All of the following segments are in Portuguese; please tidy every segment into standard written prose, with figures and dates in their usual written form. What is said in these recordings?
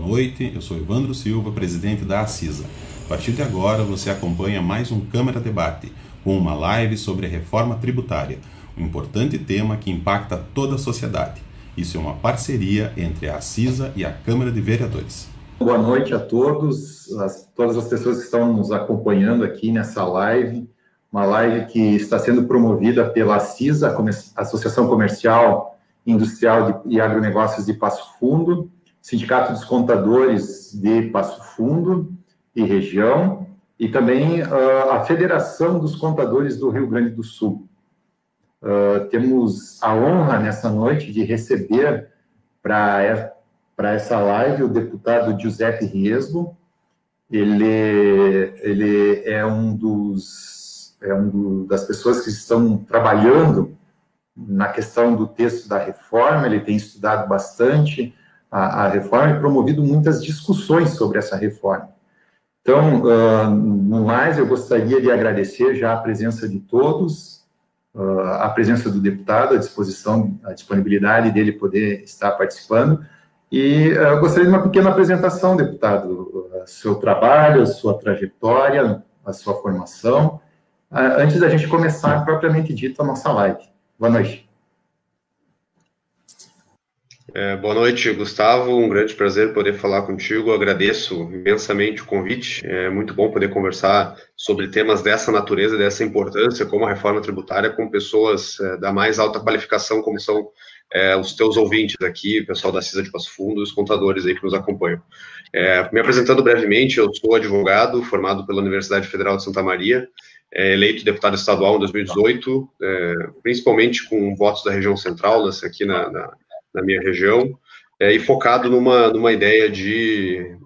noite, eu sou Evandro Silva, presidente da Acisa. A partir de agora você acompanha mais um Câmara Debate, com uma live sobre a reforma tributária, um importante tema que impacta toda a sociedade. Isso é uma parceria entre a Acisa e a Câmara de Vereadores. Boa noite a todos, todas as pessoas que estão nos acompanhando aqui nessa live, uma live que está sendo promovida pela Acisa, Associação Comercial, Industrial e Agronegócios de Passo Fundo, Sindicato dos Contadores de Passo Fundo e região, e também a Federação dos Contadores do Rio Grande do Sul. Temos a honra nessa noite de receber para essa live o deputado Giuseppe Riesgo. Ele é das pessoas que estão trabalhando na questão do texto da reforma. Ele tem estudado bastante a reforma e promovido muitas discussões sobre essa reforma. Então, no mais, eu gostaria de agradecer já a presença de todos, a presença do deputado, a disponibilidade dele poder estar participando. E eu gostaria de uma pequena apresentação, deputado, seu trabalho, a sua trajetória, a sua formação, antes da gente começar propriamente dito a nossa live. Boa noite. Boa noite, Gustavo. Um grande prazer poder falar contigo. Eu agradeço imensamente o convite. É muito bom poder conversar sobre temas dessa natureza, dessa importância, como a reforma tributária, com pessoas da mais alta qualificação, como são os teus ouvintes aqui, o pessoal da Acisa de Passo Fundo, os contadores aí que nos acompanham. Me apresentando brevemente, eu sou advogado, formado pela Universidade Federal de Santa Maria, eleito deputado estadual em 2018, principalmente com votos da região central, nasci aqui na minha região, e focado numa ideia de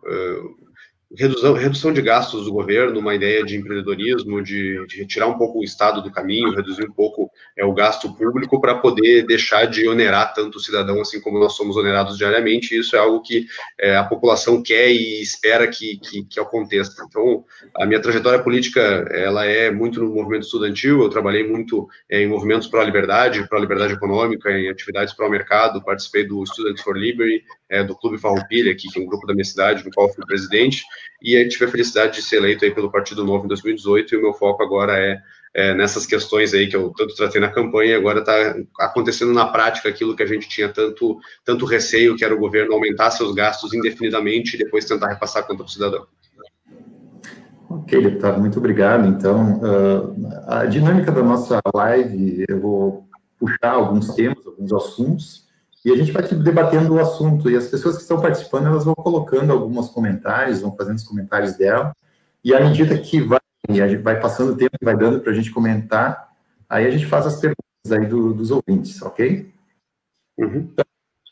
redução de gastos do governo, uma ideia de empreendedorismo, de retirar um pouco o Estado do caminho, reduzir um pouco o gasto público para poder deixar de onerar tanto o cidadão, assim como nós somos onerados diariamente. Isso é algo que a população quer e espera que aconteça. Então, a minha trajetória política, ela é muito no movimento estudantil. Eu trabalhei muito em movimentos para a liberdade econômica, em atividades para o mercado, participei do Students for Liberty, do Clube Farroupilha, aqui, que é um grupo da minha cidade, no qual eu fui presidente, e tive a felicidade de ser eleito aí pelo Partido Novo em 2018, e o meu foco agora é nessas questões aí que eu tanto tratei na campanha, e agora está acontecendo na prática aquilo que a gente tinha tanto receio, que era o governo aumentar seus gastos indefinidamente e depois tentar repassar contra o cidadão. Ok, deputado, muito obrigado. Então, a dinâmica da nossa live, eu vou puxar alguns temas, alguns assuntos, e a gente vai debatendo o assunto, e as pessoas que estão participando, elas vão colocando alguns comentários, vão fazendo os comentários dela, e à medida que vai passando o tempo, vai dando para a gente comentar, aí a gente faz as perguntas aí dos ouvintes, ok? Uhum. Então,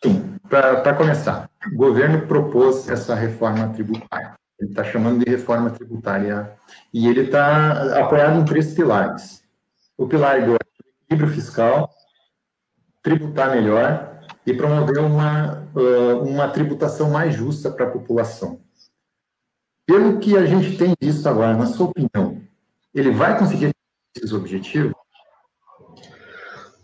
sim, para começar, o governo propôs essa reforma tributária, ele está chamando de reforma tributária, e ele está apoiado em 3 pilares. O pilar do equilíbrio fiscal, tributar melhor e promover uma tributação mais justa para a população. Pelo que a gente tem visto agora, na sua opinião, ele vai conseguir esses objetivos?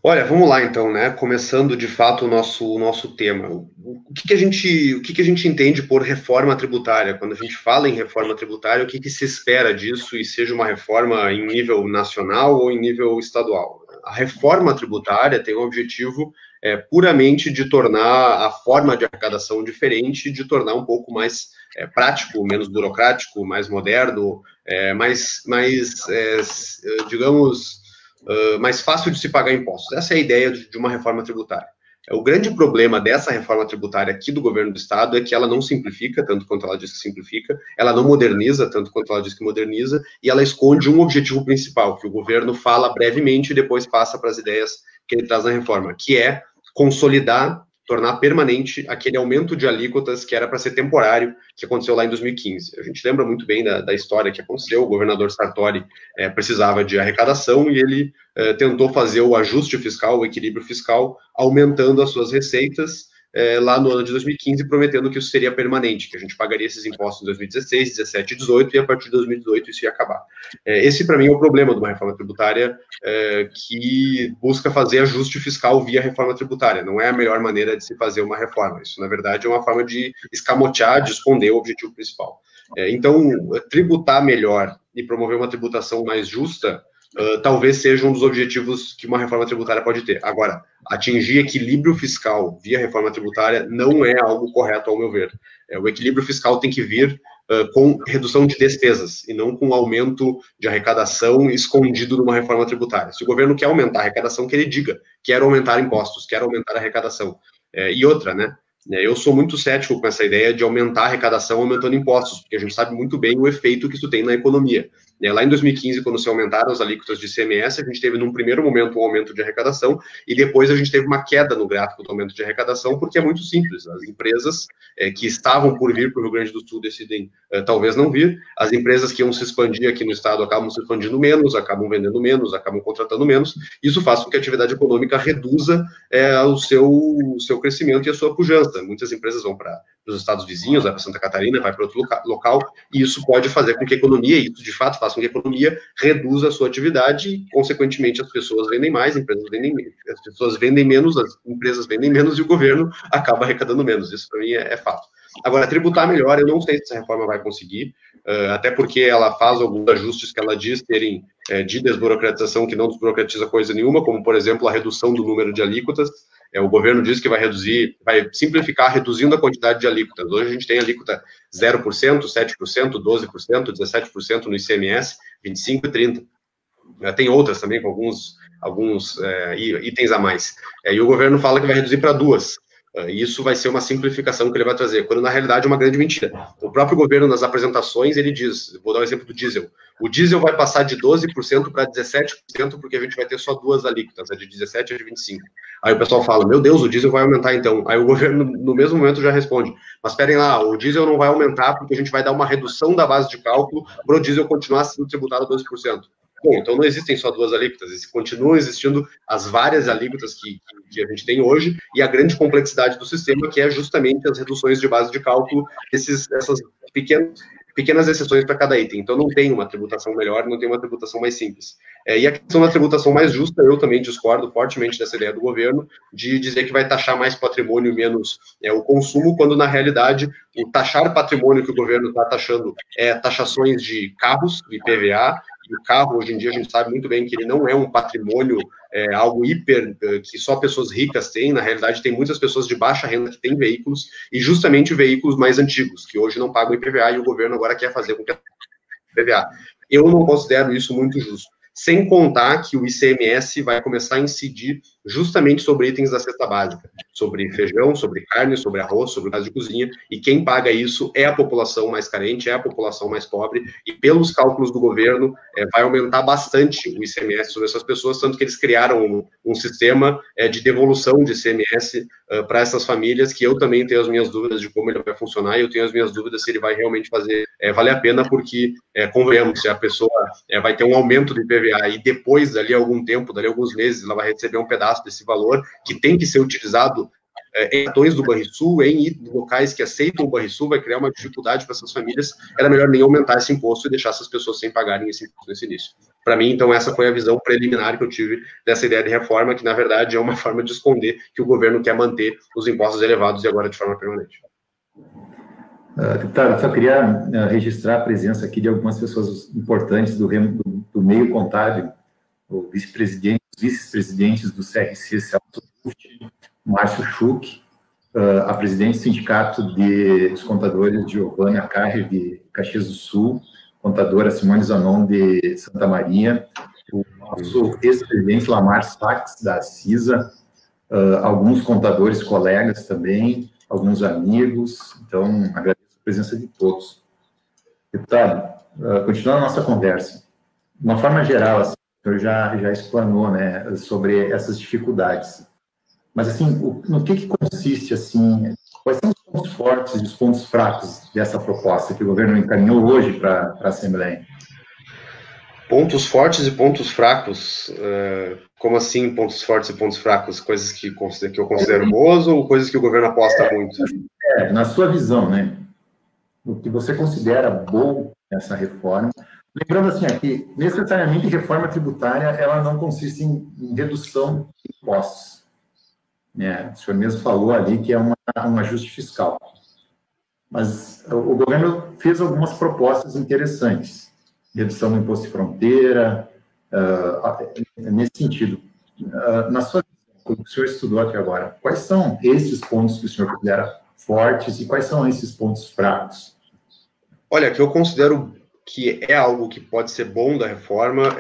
Olha, vamos lá então, né? Começando de fato o nosso tema. O que a gente entende por reforma tributária? Quando a gente fala em reforma tributária, o que se espera disso, e seja uma reforma em nível nacional ou em nível estadual? A reforma tributária tem o objetivo puramente de tornar a forma de arrecadação diferente, de tornar um pouco mais prático, menos burocrático, mais moderno, digamos, mais fácil de se pagar impostos. Essa é a ideia de uma reforma tributária. O grande problema dessa reforma tributária aqui do governo do Estado é que ela não simplifica, tanto quanto ela diz que simplifica, ela não moderniza, tanto quanto ela diz que moderniza, e ela esconde um objetivo principal, que o governo fala brevemente e depois passa para as ideias que ele traz na reforma, que é consolidar, tornar permanente aquele aumento de alíquotas que era para ser temporário, que aconteceu lá em 2015. A gente lembra muito bem da história que aconteceu. O governador Sartori precisava de arrecadação e ele tentou fazer o ajuste fiscal, o equilíbrio fiscal, aumentando as suas receitas, lá no ano de 2015, prometendo que isso seria permanente, que a gente pagaria esses impostos em 2016, 17 e 18, e a partir de 2018 isso ia acabar. Esse, para mim, é o problema de uma reforma tributária que busca fazer ajuste fiscal via reforma tributária. Não é a melhor maneira de se fazer uma reforma. Isso, na verdade, é uma forma de escamotear, de esconder o objetivo principal. Então, tributar melhor e promover uma tributação mais justa talvez seja um dos objetivos que uma reforma tributária pode ter. Agora, atingir equilíbrio fiscal via reforma tributária não é algo correto, ao meu ver. O equilíbrio fiscal tem que vir com redução de despesas e não com aumento de arrecadação escondido numa reforma tributária. Se o governo quer aumentar a arrecadação, que ele diga, quero aumentar impostos, quero aumentar a arrecadação. E outra, né? Eu sou muito cético com essa ideia de aumentar a arrecadação aumentando impostos, porque a gente sabe muito bem o efeito que isso tem na economia. Lá em 2015, quando se aumentaram as alíquotas de ICMS, a gente teve, num primeiro momento, um aumento de arrecadação, e depois a gente teve uma queda no gráfico do aumento de arrecadação, porque é muito simples. As empresas que estavam por vir para o Rio Grande do Sul decidem talvez não vir. As empresas que iam se expandir aqui no estado acabam se expandindo menos, acabam vendendo menos, acabam contratando menos. Isso faz com que a atividade econômica reduza o seu crescimento e a sua pujança. Muitas empresas vão para os estados vizinhos, vai para Santa Catarina, vai para outro local, e isso pode fazer com que a economia, e isso de fato faz com que a economia reduza a sua atividade e, consequentemente, as pessoas vendem mais, as pessoas vendem menos, as empresas vendem menos e o governo acaba arrecadando menos. Isso, para mim, é fato. Agora, tributar melhor, eu não sei se essa reforma vai conseguir, até porque ela faz alguns ajustes que ela diz terem de desburocratização, que não desburocratiza coisa nenhuma, como, por exemplo, a redução do número de alíquotas. O governo diz que vai reduzir, vai simplificar reduzindo a quantidade de alíquotas. Hoje a gente tem alíquota 0%, 7%, 12%, 17% no ICMS, 25% e 30%. Tem outras também com alguns itens a mais. E o governo fala que vai reduzir para 2%. Isso vai ser uma simplificação que ele vai trazer, quando na realidade é uma grande mentira. O próprio governo, nas apresentações, ele diz, vou dar um exemplo do diesel, o diesel vai passar de 12% para 17%, porque a gente vai ter só 2 alíquotas, a de 17% e a de 25%. Aí o pessoal fala, meu Deus, o diesel vai aumentar então. Aí o governo, no mesmo momento, já responde, mas esperem lá, o diesel não vai aumentar porque a gente vai dar uma redução da base de cálculo para o diesel continuar sendo tributado a 12%. Bom, então não existem só 2 alíquotas, continuam existindo as várias alíquotas que a gente tem hoje e a grande complexidade do sistema, que é justamente as reduções de base de cálculo, essas pequenas exceções para cada item. Então não tem uma tributação melhor, não tem uma tributação mais simples. E a questão da tributação mais justa, eu também discordo fortemente dessa ideia do governo, de dizer que vai taxar mais patrimônio e menos o consumo, quando na realidade o taxar patrimônio que o governo está taxando é taxações de carros, IPVA. E o carro, hoje em dia, a gente sabe muito bem que ele não é um patrimônio, algo que só pessoas ricas têm. Na realidade, tem muitas pessoas de baixa renda que têm veículos, e justamente veículos mais antigos, que hoje não pagam IPVA, e o governo agora quer fazer com que IPVA. Eu não considero isso muito justo. Sem contar que o ICMS vai começar a incidir justamente sobre itens da cesta básica, sobre feijão, sobre carne, sobre arroz, sobre gás de cozinha, e quem paga isso é a população mais carente, é a população mais pobre, e pelos cálculos do governo, vai aumentar bastante o ICMS sobre essas pessoas, tanto que eles criaram um sistema de devolução de ICMS para essas famílias, que eu também tenho as minhas dúvidas de como ele vai funcionar, e eu tenho as minhas dúvidas se ele vai realmente fazer valer a pena, porque, convenhamos, se a pessoa vai ter um aumento do IPVA, e depois, dali a algum tempo, dali a alguns meses, ela vai receber um pedaço desse valor, que tem que ser utilizado em cartões do Banrisul, em locais que aceitam o Banrisul, vai criar uma dificuldade para essas famílias. Era melhor nem aumentar esse imposto e deixar essas pessoas sem pagarem esse imposto nesse início. Para mim, então, essa foi a visão preliminar que eu tive dessa ideia de reforma, que, na verdade, é uma forma de esconder que o governo quer manter os impostos elevados e agora de forma permanente. Deputado, eu só queria registrar a presença aqui de algumas pessoas importantes do meio contábil, os vice-presidentes do CRC, Celso Ruft, Márcio Schuch, a presidente do Sindicato dos Contadores, Giovana Carrer, de Caxias do Sul, contadora Simone Zanon, de Santa Maria, o nosso ex-presidente Lamar Sachs, da CISA, alguns contadores colegas também, alguns amigos. Então, agradeço a presença de todos. Deputado, continuando a nossa conversa, de uma forma geral, assim, o senhor já explanou, né, sobre essas dificuldades. Mas, assim, no que consiste, assim, quais são os pontos fortes e os pontos fracos dessa proposta que o governo encaminhou hoje para a Assembleia? Pontos fortes e pontos fracos. Como assim, pontos fortes e pontos fracos? Coisas que eu considero boas ou coisas que o governo aposta muito? Na sua visão, né? O que você considera bom nessa reforma. Lembrando assim, que necessariamente reforma tributária ela não consiste em redução de impostos. Né? O senhor mesmo falou ali que é um ajuste fiscal. Mas o governo fez algumas propostas interessantes. Redução do imposto de fronteira, nesse sentido. Na sua visão, o senhor estudou até agora, quais são esses pontos que o senhor considera fortes e quais são esses pontos fracos? Olha, que eu considero que é algo que pode ser bom da reforma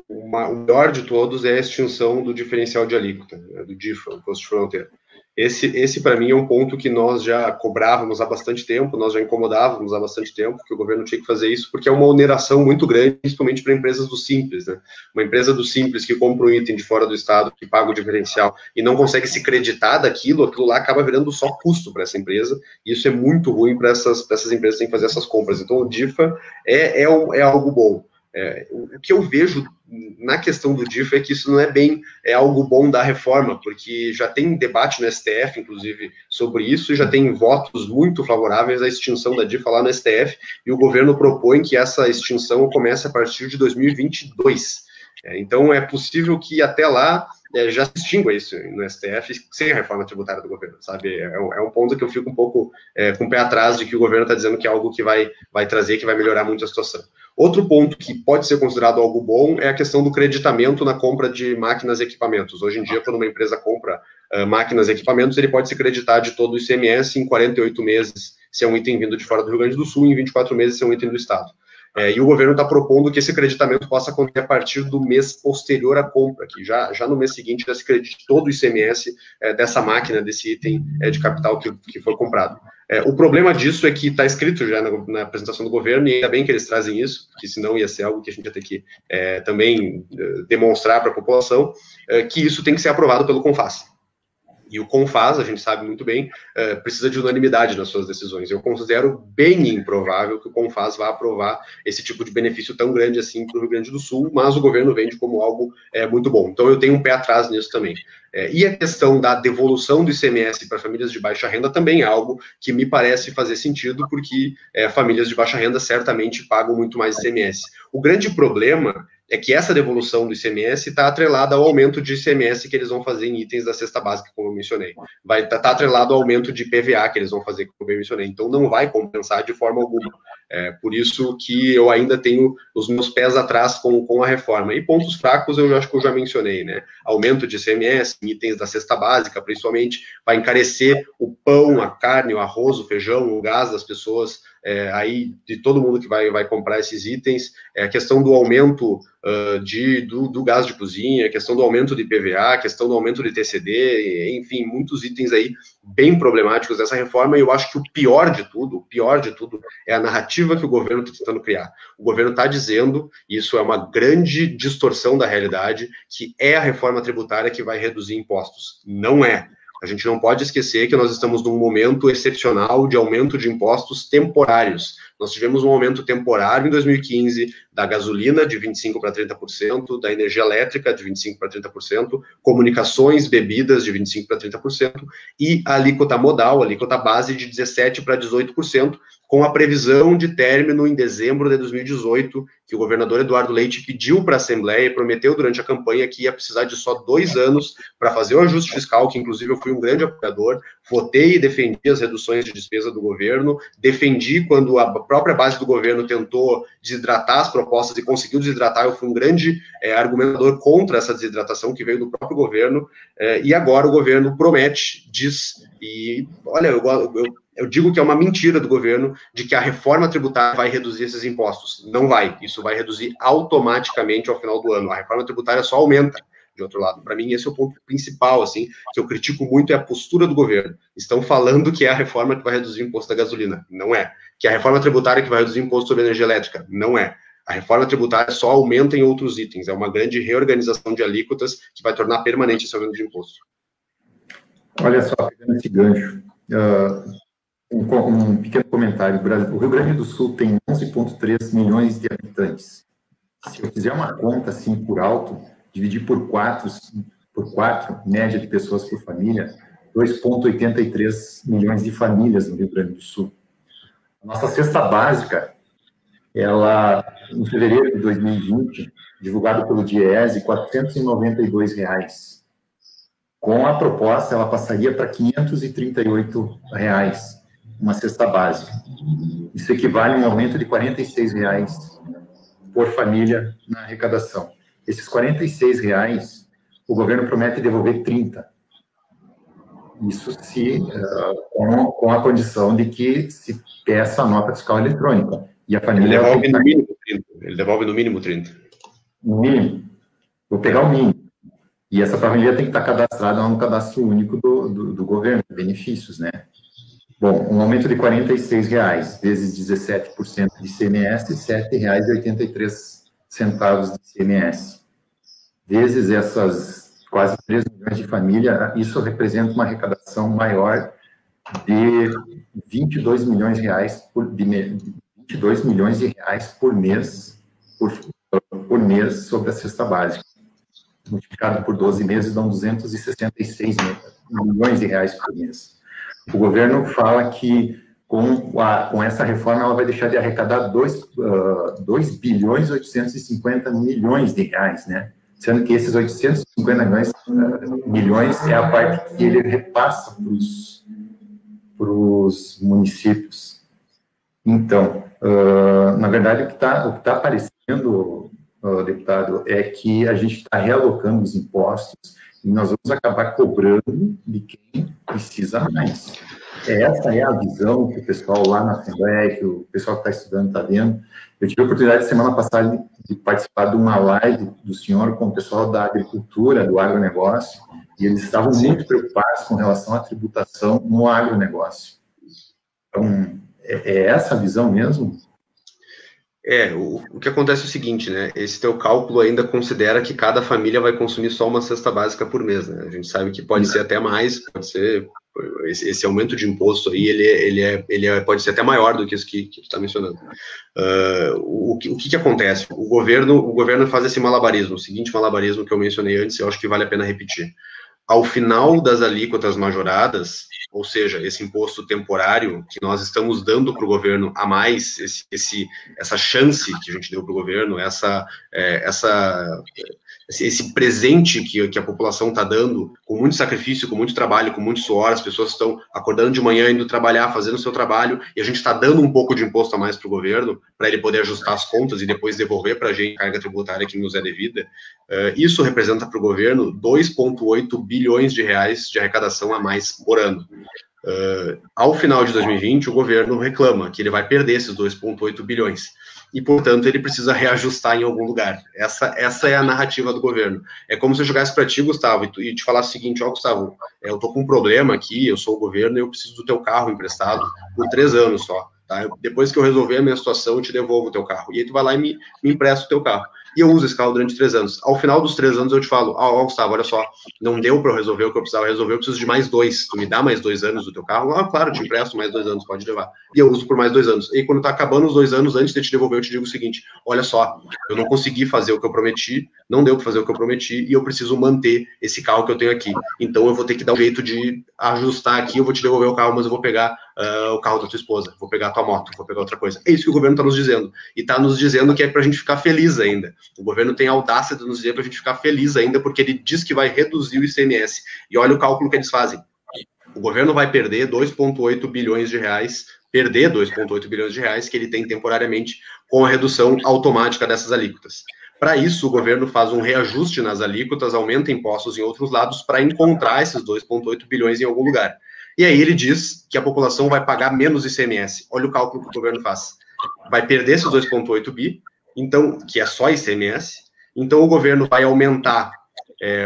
o melhor de todos é a extinção do diferencial de alíquota, né, do DIFA, Imposto de Fronteira. Esse para mim, é um ponto que nós já cobrávamos há bastante tempo, nós já incomodávamos há bastante tempo, que o governo tinha que fazer isso, porque é uma oneração muito grande, principalmente para empresas do Simples. Né? Uma empresa do Simples que compra um item de fora do estado, que paga o diferencial e não consegue se creditar daquilo, aquilo lá acaba virando só custo para essa empresa, e isso é muito ruim para essas empresas que têm que fazer essas compras. Então, o DIFA é algo bom. O que eu vejo na questão do DIFA é que isso não é algo bom da reforma, porque já tem debate no STF, inclusive, sobre isso, e já tem votos muito favoráveis à extinção da DIFA lá no STF, e o governo propõe que essa extinção comece a partir de 2022. Então, é possível que até lá já se extingua isso no STF sem a reforma tributária do governo, sabe? É um ponto que eu fico um pouco com o pé atrás de que o governo está dizendo que é algo que vai trazer, que vai melhorar muito a situação. Outro ponto que pode ser considerado algo bom é a questão do creditamento na compra de máquinas e equipamentos. Hoje em dia, quando uma empresa compra máquinas e equipamentos, ele pode se creditar de todo o ICMS em 48 meses, se é um item vindo de fora do Rio Grande do Sul, e em 24 meses, se é um item do Estado. E o governo está propondo que esse creditamento possa acontecer a partir do mês posterior à compra, que já no mês seguinte já se credite todo o ICMS dessa máquina, desse item de capital que foi comprado. O problema disso é que está escrito já na apresentação do governo, e ainda bem que eles trazem isso, porque senão ia ser algo que a gente ia ter que também demonstrar para a população, que isso tem que ser aprovado pelo CONFAS. E o CONFAS, a gente sabe muito bem, precisa de unanimidade nas suas decisões. Eu considero bem improvável que o CONFAS vá aprovar esse tipo de benefício tão grande assim para o Rio Grande do Sul, mas o governo vende como algo muito bom. Então, eu tenho um pé atrás nisso também. E a questão da devolução do ICMS para famílias de baixa renda também é algo que me parece fazer sentido, porque famílias de baixa renda certamente pagam muito mais ICMS. O grande problema é que essa devolução do ICMS está atrelada ao aumento de ICMS que eles vão fazer em itens da cesta básica, como eu mencionei. Vai estar atrelado ao aumento de PVA que eles vão fazer, como eu mencionei. Então, não vai compensar de forma alguma. Por isso que eu ainda tenho os meus pés atrás com a reforma. E pontos fracos eu acho que eu já mencionei, né? Aumento de ICMS em itens da cesta básica, principalmente, vai encarecer o pão, a carne, o arroz, o feijão, o gás das pessoas, aí de todo mundo que vai comprar esses itens. A questão do aumento do gás de cozinha, a questão do aumento de PVA, a questão do aumento de TCD, enfim, muitos itens aí bem problemáticos dessa reforma, e eu acho que o pior de tudo é a narrativa que o governo está tentando criar. O governo está dizendo, e isso é uma grande distorção da realidade, que é a reforma tributária que vai reduzir impostos. Não é. A gente não pode esquecer que nós estamos num momento excepcional de aumento de impostos temporários. Nós tivemos um aumento temporário em 2015 da gasolina de 25% para 30%, da energia elétrica de 25% para 30%, comunicações, bebidas de 25% para 30%, e a alíquota modal, a alíquota base de 17% para 18%, com a previsão de término em dezembro de 2018, que o governador Eduardo Leite pediu para a Assembleia e prometeu durante a campanha que ia precisar de só 2 anos para fazer o ajuste fiscal, que inclusive eu fui um grande apoiador, votei e defendi as reduções de despesa do governo, defendi quando a própria base do governo tentou desidratar as propostas e conseguiu desidratar, eu fui um grande argumentador contra essa desidratação que veio do próprio governo, e agora o governo promete, diz, e olha, eu digo que é uma mentira do governo de que a reforma tributária vai reduzir esses impostos. Não vai. Isso vai reduzir automaticamente ao final do ano. A reforma tributária só aumenta, de outro lado. Para mim, esse é o ponto principal, assim, que eu critico muito, é a postura do governo. Estão falando que é a reforma que vai reduzir o imposto da gasolina. Não é. Que é a reforma tributária que vai reduzir o imposto sobre energia elétrica. Não é. A reforma tributária só aumenta em outros itens. É uma grande reorganização de alíquotas que vai tornar permanente esse aumento de imposto. Olha só, pegando esse gancho, um pequeno comentário. O Rio Grande do Sul tem 11,3 milhões de habitantes. Se eu fizer uma conta assim por alto, dividir por quatro, média de pessoas por família, 2,83 milhões de famílias no Rio Grande do Sul. A nossa cesta básica, ela, em fevereiro de 2020, divulgado pelo DIEESE, R$ 492. Com a proposta, ela passaria para R$ 538, uma cesta básica. Isso equivale a um aumento de R$ 46 por família na arrecadação. Esses R$ 46, o governo promete devolver 30. Isso com a condição de que se peça a nota fiscal eletrônica. E a família ele devolve no mínimo 30. No mínimo. Vou pegar o mínimo. E essa família tem que estar cadastrada no cadastro único do governo, de benefícios, né? Bom, um aumento de R$ 46 vezes 17% de ICMS, R$ 7,83 de ICMS. Vezes essas quase 3 milhões de famílias, isso representa uma arrecadação maior de R$ 22 milhões por mês sobre a cesta básica. Multiplicado por 12 meses, dão 266 milhões de reais por mês. O governo fala que com essa reforma ela vai deixar de arrecadar 2 bilhões e 850 milhões de reais, né? Sendo que esses 850 milhões é a parte que ele repassa para os municípios. Então, na verdade, o que está aparecendo, deputado, é que a gente está realocando os impostos e nós vamos acabar cobrando de quem precisa mais. Essa é a visão que o pessoal lá na Assembleia, que o pessoal que está estudando está vendo. Eu tive a oportunidade, semana passada, de participar de uma live do senhor com o pessoal da agricultura, do agronegócio, e eles estavam muito preocupados com relação à tributação no agronegócio. Então, é essa a visão mesmo? O que acontece é o seguinte, né? Esse teu cálculo ainda considera que cada família vai consumir só uma cesta básica por mês, né? A gente sabe que pode ser até mais, pode ser esse aumento de imposto aí, ele pode ser até maior do que isso que tu está mencionando. O que acontece? O governo faz esse malabarismo, o seguinte malabarismo que eu mencionei antes, eu acho que vale a pena repetir. Ao final das alíquotas majoradas, ou seja, esse imposto temporário que nós estamos dando para o governo a mais, essa chance que a gente deu para o governo, esse presente que a população está dando, com muito sacrifício, com muito trabalho, com muito suor, as pessoas estão acordando de manhã, indo trabalhar, fazendo o seu trabalho, e a gente está dando um pouco de imposto a mais para o governo, para ele poder ajustar as contas e depois devolver para a gente a carga tributária que nos é devida. Isso representa para o governo 2,8 bilhões de reais de arrecadação a mais por ano. Ao final de 2020, o governo reclama que ele vai perder esses 2,8 bilhões. E, portanto, ele precisa reajustar em algum lugar. Essa é a narrativa do governo. É como se eu jogasse para ti, Gustavo, e te falasse o seguinte: Gustavo, eu tô com um problema aqui, eu sou o governo e eu preciso do teu carro emprestado por 3 anos só. Tá? Depois que eu resolver a minha situação, eu te devolvo o teu carro. E aí tu vai lá e me empresta o teu carro. E eu uso esse carro durante 3 anos. Ao final dos 3 anos eu te falo: Gustavo, olha só, não deu para eu resolver o que eu precisava resolver, eu preciso de mais 2. Tu me dá mais 2 anos do teu carro? Claro, eu te empresto mais 2 anos, pode levar. E eu uso por mais 2 anos. E quando tá acabando os 2 anos, antes de te devolver, eu te digo o seguinte: olha só, eu não consegui fazer o que eu prometi, não deu para fazer o que eu prometi, e eu preciso manter esse carro que eu tenho aqui. Então eu vou ter que dar um jeito de ajustar aqui, eu vou te devolver o carro, mas eu vou pegar o carro da tua esposa, vou pegar a tua moto, vou pegar outra coisa. É isso que o governo está nos dizendo. E está nos dizendo que é para a gente ficar feliz ainda. O governo tem a audácia de nos dizer para a gente ficar feliz ainda, porque ele diz que vai reduzir o ICMS. E olha o cálculo que eles fazem. O governo vai perder 2,8 bilhões de reais, que ele tem temporariamente com a redução automática dessas alíquotas. Para isso, o governo faz um reajuste nas alíquotas, aumenta impostos em outros lados para encontrar esses 2,8 bilhões em algum lugar. E aí ele diz que a população vai pagar menos ICMS. Olha o cálculo que o governo faz. Vai perder esses 2,8 bi, então, que é só ICMS. Então, o governo vai aumentar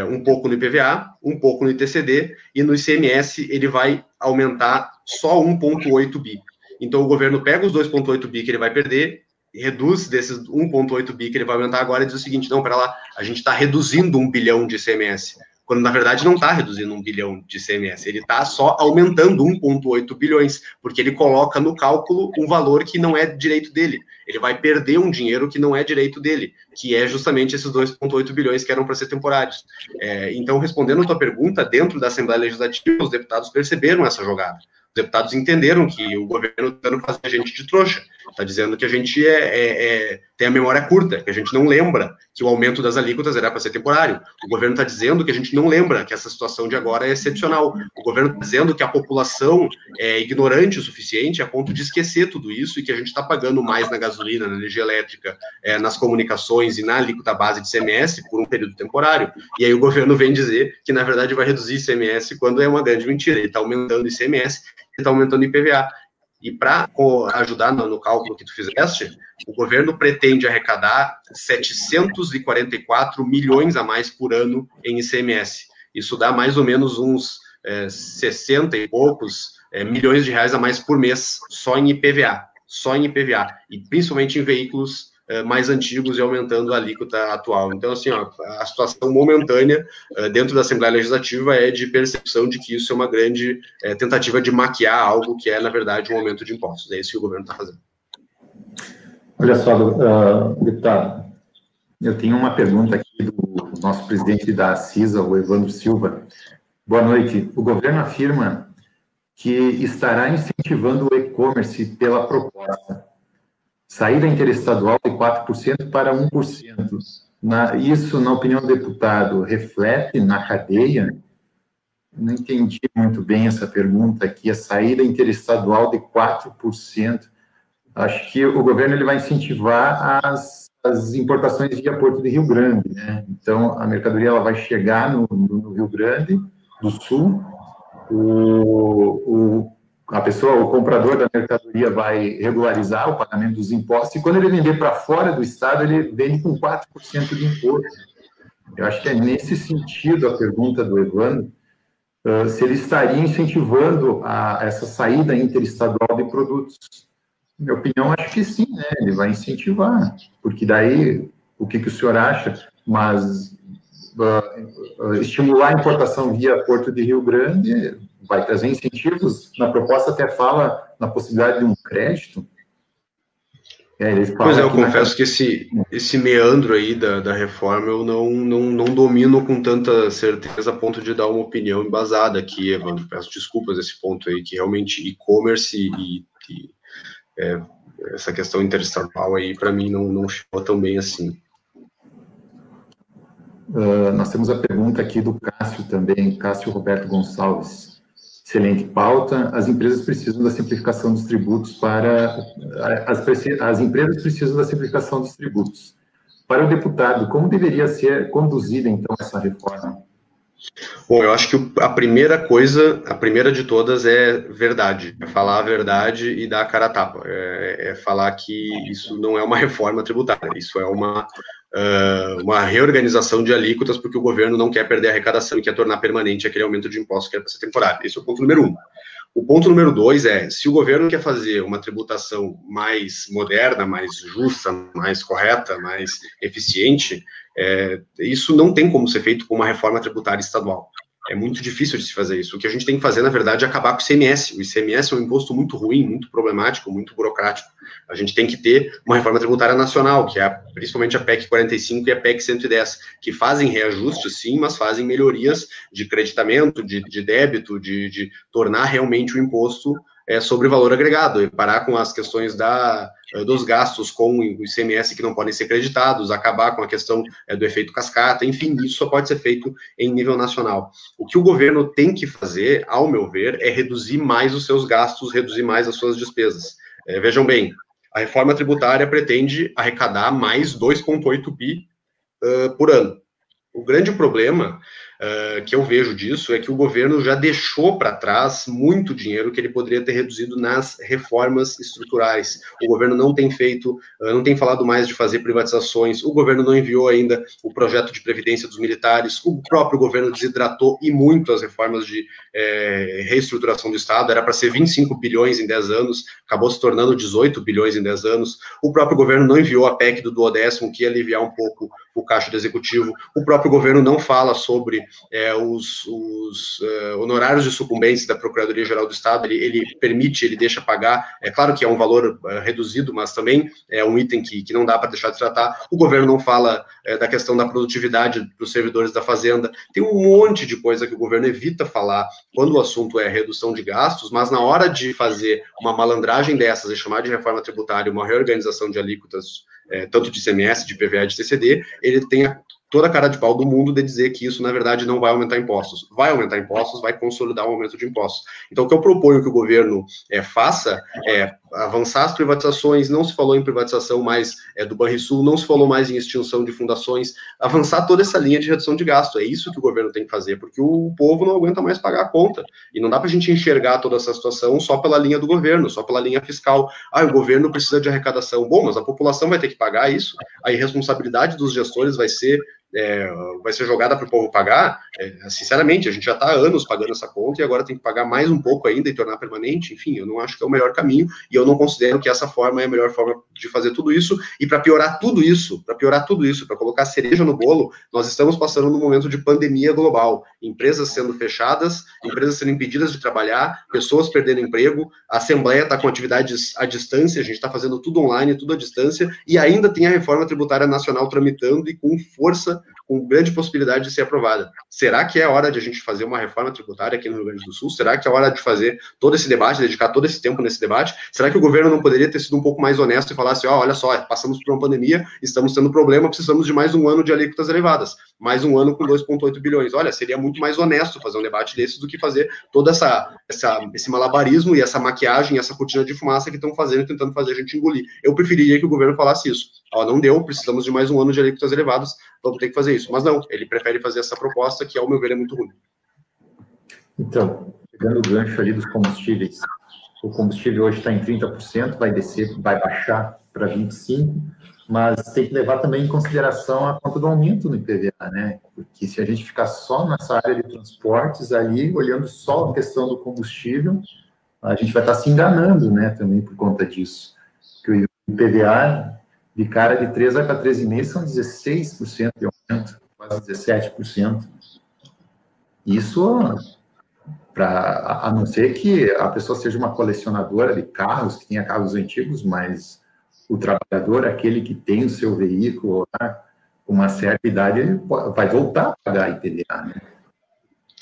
um pouco no IPVA, um pouco no ITCD, e no ICMS ele vai aumentar só 1,8 bi. Então, o governo pega os 2,8 bi que ele vai perder, reduz desses 1,8 bi que ele vai aumentar agora e diz o seguinte: não, pera lá, a gente está reduzindo 1 bilhão de ICMS. quando na verdade não está reduzindo 1 bilhão de ICMS, ele está só aumentando 1,8 bilhões, porque ele coloca no cálculo um valor que não é direito dele. Ele vai perder um dinheiro que não é direito dele, que é justamente esses 2,8 bilhões que eram para ser temporários. Então, respondendo a tua pergunta, dentro da Assembleia Legislativa, os deputados perceberam essa jogada. Os deputados entenderam que o governo está tentando fazer a gente de trouxa, está dizendo que a gente tem a memória curta, que a gente não lembra que o aumento das alíquotas era para ser temporário. O governo está dizendo que a gente não lembra que essa situação de agora é excepcional. O governo está dizendo que a população é ignorante o suficiente a ponto de esquecer tudo isso e que a gente está pagando mais na gasolina, na energia elétrica, nas comunicações e na alíquota base de ICMS por um período temporário. E aí o governo vem dizer que, na verdade, vai reduzir ICMS quando é uma grande mentira. Ele está aumentando ICMS, está aumentando IPVA. E para ajudar no cálculo que tu fizeste, o governo pretende arrecadar 744 milhões a mais por ano em ICMS. Isso dá mais ou menos uns 60 e poucos milhões de reais a mais por mês, só em IPVA, e principalmente em veículos mais antigos e aumentando a alíquota atual. Então, assim, a situação momentânea dentro da Assembleia Legislativa é de percepção de que isso é uma grande tentativa de maquiar algo que é, na verdade, um aumento de impostos. É isso que o governo está fazendo. Olha só, deputado, eu tenho uma pergunta aqui do nosso presidente da ACISA, o Evandro Silva. Boa noite. O governo afirma que estará incentivando o e-commerce pela proposta. Saída interestadual de 4% para 1%. Isso, na opinião do deputado, reflete na cadeia? Não entendi muito bem essa pergunta aqui. A saída interestadual de 4%. Acho que o governo ele vai incentivar as importações via Porto de Rio Grande, né? Então, a mercadoria ela vai chegar no Rio Grande do Sul, o comprador da mercadoria vai regularizar o pagamento dos impostos, e quando ele vender para fora do estado, ele vende com 4% de imposto. Eu acho que é nesse sentido a pergunta do Evandro, se ele estaria incentivando essa saída interestadual de produtos. Na minha opinião, acho que sim, né? Ele vai incentivar, porque daí, o que o senhor acha? Mas estimular a importação via Porto de Rio Grande vai trazer incentivos. Na proposta até fala na possibilidade de um crédito. Pois é, eu confesso que esse meandro aí da reforma eu não domino com tanta certeza a ponto de dar uma opinião embasada aqui, Evandro. Peço desculpas esse ponto aí, que realmente e-commerce e essa questão interestadual aí, para mim, não chegou tão bem assim. Nós temos a pergunta aqui do Cássio também, Cássio Roberto Gonçalves. Excelente pauta. As empresas precisam da simplificação dos tributos as empresas precisam da simplificação dos tributos. Para o deputado, como deveria ser conduzida, então, essa reforma? Bom, eu acho que a primeira de todas é verdade, é falar a verdade e dar a cara a tapa, é falar que isso não é uma reforma tributária, isso é uma reorganização de alíquotas, porque o governo não quer perder a arrecadação e quer tornar permanente aquele aumento de impostos que era para ser temporário. Esse é o ponto número 1. O ponto número 2 é, se o governo quer fazer uma tributação mais moderna, mais justa, mais correta, mais eficiente, isso não tem como ser feito com uma reforma tributária estadual. É muito difícil de se fazer isso. O que a gente tem que fazer, na verdade, é acabar com o ICMS. O ICMS é um imposto muito ruim, muito problemático, muito burocrático. A gente tem que ter uma reforma tributária nacional, que é principalmente a PEC 45 e a PEC 110, que fazem reajustes, sim, mas fazem melhorias de creditamento, de débito, de tornar realmente o imposto sobre valor agregado, e parar com as questões dos gastos com o ICMS que não podem ser creditados, acabar com a questão do efeito cascata, enfim, isso só pode ser feito em nível nacional. O que o governo tem que fazer, ao meu ver, é reduzir mais os seus gastos, reduzir mais as suas despesas. Vejam bem, a reforma tributária pretende arrecadar mais 2,8 bi por ano. O grande problema que eu vejo disso é que o governo já deixou para trás muito dinheiro que ele poderia ter reduzido nas reformas estruturais. O governo não tem falado mais de fazer privatizações, o governo não enviou ainda o projeto de previdência dos militares, o próprio governo desidratou e muito as reformas de reestruturação do Estado, era para ser 25 bilhões em 10 anos, acabou se tornando 18 bilhões em 10 anos, o próprio governo não enviou a PEC do 12º, que ia aliviar um pouco o caixa do executivo. O próprio governo não fala sobre os honorários de sucumbência da Procuradoria-Geral do Estado, ele permite, ele deixa pagar, é claro que é um valor reduzido, mas também é um item que não dá para deixar de tratar. O governo não fala da questão da produtividade dos servidores da Fazenda. Tem um monte de coisa que o governo evita falar quando o assunto é redução de gastos, mas na hora de fazer uma malandragem dessas e chamar de reforma tributária uma reorganização de alíquotas, tanto de ICMS, de PVA e de CCD, ele tem toda a cara de pau do mundo de dizer que isso, na verdade, não vai aumentar impostos. Vai aumentar impostos, vai consolidar o aumento de impostos. Então, o que eu proponho que o governo faça é avançar as privatizações. Não se falou em privatização mais do Banrisul, não se falou mais em extinção de fundações, avançar toda essa linha de redução de gasto. É isso que o governo tem que fazer, porque o povo não aguenta mais pagar a conta. E não dá para a gente enxergar toda essa situação só pela linha do governo, só pela linha fiscal. O governo precisa de arrecadação. Bom, mas a população vai ter que pagar isso. A irresponsabilidade dos gestores vai ser jogada para o povo pagar. Sinceramente, a gente já está há anos pagando essa conta e agora tem que pagar mais um pouco ainda e tornar permanente. Enfim, eu não acho que é o melhor caminho e eu não considero que essa forma é a melhor forma de fazer tudo isso. E para piorar tudo isso, para colocar cereja no bolo, nós estamos passando num momento de pandemia global. Empresas sendo fechadas, empresas sendo impedidas de trabalhar, pessoas perdendo emprego, a Assembleia está com atividades à distância, a gente está fazendo tudo online, tudo à distância, e ainda tem a reforma tributária nacional tramitando e com força, com grande possibilidade de ser aprovada. Será que é hora de a gente fazer uma reforma tributária aqui no Rio Grande do Sul? Será que é hora de fazer todo esse debate, dedicar todo esse tempo nesse debate? Será que o governo não poderia ter sido um pouco mais honesto e falar assim, olha só, passamos por uma pandemia, estamos tendo problema, precisamos de mais um ano de alíquotas elevadas, mais um ano com 2,8 bilhões. Olha, seria muito mais honesto fazer um debate desses do que fazer todo esse malabarismo e essa maquiagem, essa cortina de fumaça que estão fazendo, tentando fazer a gente engolir. Eu preferiria que o governo falasse isso. Não deu, precisamos de mais um ano de alíquotas elevadas, vamos ter que fazer isso. Mas não, ele prefere fazer essa proposta que, ao meu ver, é muito ruim. Então, pegando o gancho ali dos combustíveis, o combustível hoje está em 30%, vai descer, vai baixar para 25%, mas tem que levar também em consideração a conta do aumento no IPVA, né? Porque se a gente ficar só nessa área de transportes ali, olhando só a questão do combustível, a gente vai estar se enganando, né, também por conta disso. Porque o IPVA, de cara de 3 vai para 13,5%, são 16% de aumento, quase 17%. Isso, a não ser que a pessoa seja uma colecionadora de carros, que tenha carros antigos, mas o trabalhador, aquele que tem o seu veículo com uma certa idade, ele vai voltar a pagar IPVA, né?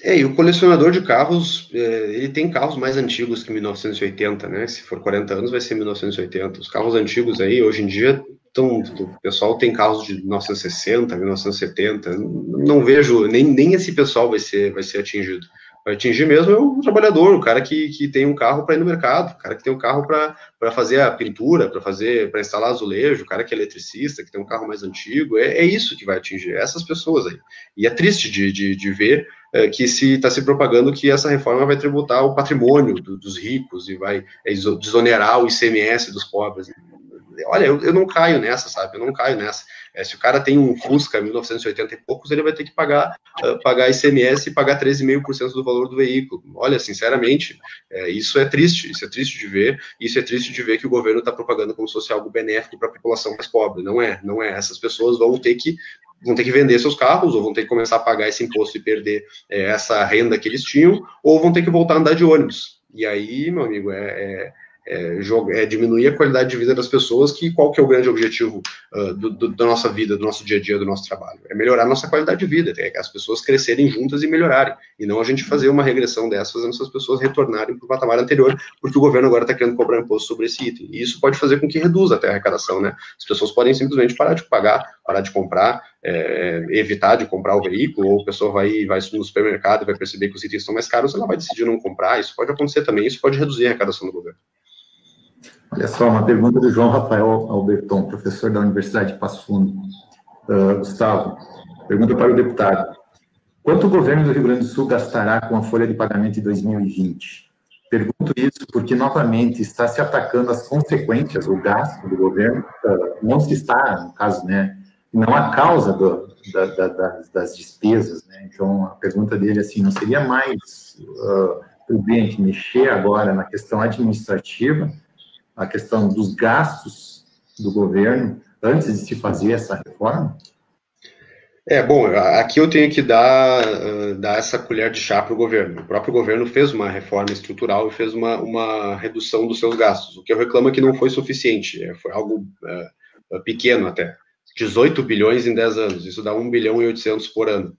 E o colecionador de carros, ele tem carros mais antigos que 1980, né? Se for 40 anos, vai ser 1980. Os carros antigos aí, hoje em dia, o pessoal tem carros de 1960, 1970. Não vejo, nem esse pessoal vai ser atingido. Vai atingir mesmo o trabalhador, o cara que tem um carro para ir no mercado, o cara que tem um carro para fazer a pintura, para instalar azulejo, o cara que é eletricista, que tem um carro mais antigo. É isso que vai atingir, essas pessoas aí. E é triste de ver que está se propagando que essa reforma vai tributar o patrimônio dos ricos e vai desonerar o ICMS dos pobres. Olha, eu não caio nessa, sabe? Eu não caio nessa. Se o cara tem um Fusca 1980 e poucos, ele vai ter que pagar ICMS e pagar 13,5% do valor do veículo. Olha, sinceramente, isso é triste de ver, isso é triste de ver que o governo está propagando como se fosse algo benéfico para a população mais pobre. Não é. Essas pessoas vão ter que vender seus carros, ou vão ter que começar a pagar esse imposto e perder essa renda que eles tinham, ou vão ter que voltar a andar de ônibus. E aí, meu amigo, diminuir a qualidade de vida das pessoas, qual que é o grande objetivo da nossa vida, do nosso dia a dia, do nosso trabalho? É melhorar a nossa qualidade de vida, as pessoas crescerem juntas e melhorarem, e não a gente fazer uma regressão dessas, fazendo essas pessoas retornarem para o patamar anterior, porque o governo agora está querendo cobrar imposto sobre esse item, e isso pode fazer com que reduza até a arrecadação, né? As pessoas podem simplesmente parar de pagar, parar de comprar, evitar de comprar o veículo, ou a pessoa vai no supermercado e vai perceber que os itens estão mais caros, ela vai decidir não comprar. Isso pode acontecer também, isso pode reduzir a arrecadação do governo. Olha só, uma pergunta do João Rafael Alberton, professor da Universidade de Passo Fundo. Gustavo, pergunta para o deputado. Quanto o governo do Rio Grande do Sul gastará com a folha de pagamento de 2020? Pergunto isso porque, novamente, está se atacando as consequências, o gasto do governo, não se está, no caso, né, não a causa das despesas, né? Então, a pergunta dele, assim, não seria mais prudente mexer agora na questão administrativa, a questão dos gastos do governo, antes de se fazer essa reforma? Bom, aqui eu tenho que dar essa colher de chá para o governo. O próprio governo fez uma reforma estrutural e fez uma redução dos seus gastos. O que eu reclamo é que não foi suficiente, foi algo pequeno até. 18 bilhões em 10 anos, isso dá 1 bilhão e 800 por ano.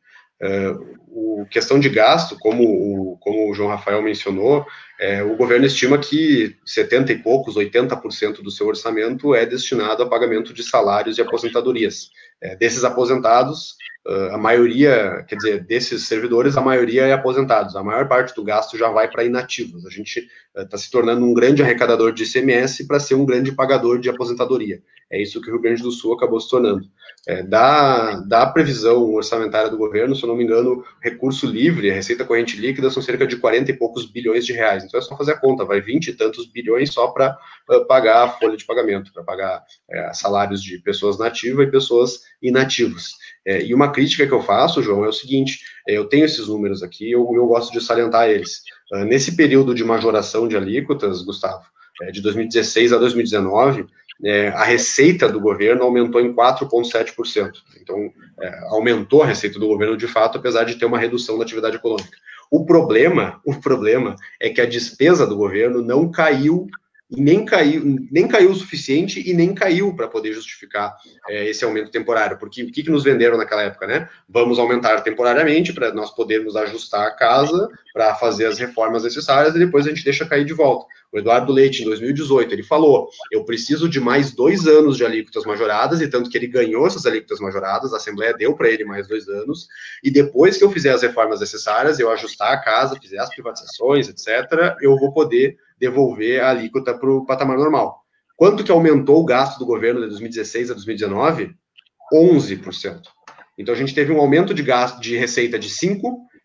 Questão de gasto, como o João Rafael mencionou, o governo estima que 70 e poucos, 80% do seu orçamento é destinado a pagamento de salários e aposentadorias. Desses aposentados, a maioria, quer dizer, desses servidores, a maioria é aposentados. A maior parte do gasto já vai para inativos. A gente está se tornando um grande arrecadador de ICMS para ser um grande pagador de aposentadoria. É isso que o Rio Grande do Sul acabou se tornando. Da previsão orçamentária do governo, se eu não me engano, recurso livre, a receita corrente líquida, são cerca de 40 e poucos bilhões de reais. Então é só fazer a conta, vai 20 e tantos bilhões só para pagar a folha de pagamento, para pagar salários de pessoas nativas e pessoas inativas. E uma crítica que eu faço, João, é o seguinte, eu tenho esses números aqui, eu gosto de salientar eles. Nesse período de majoração de alíquotas, Gustavo, de 2016 a 2019, a receita do governo aumentou em 4,7%. Então, aumentou a receita do governo de fato, apesar de ter uma redução da atividade econômica. O problema é que a despesa do governo não caiu, e nem caiu o suficiente e nem caiu para poder justificar esse aumento temporário, porque o que nos venderam naquela época, né? Vamos aumentar temporariamente para nós podermos ajustar a casa, para fazer as reformas necessárias e depois a gente deixa cair de volta. O Eduardo Leite, em 2018, ele falou, eu preciso de mais 2 anos de alíquotas majoradas, e tanto que ele ganhou essas alíquotas majoradas, a Assembleia deu para ele mais 2 anos, e depois que eu fizer as reformas necessárias, eu ajustar a casa, fizer as privatizações, etc., eu vou poder devolver a alíquota para o patamar normal. Quanto que aumentou o gasto do governo de 2016 a 2019? 11%. Então a gente teve um aumento de gasto de receita de 5%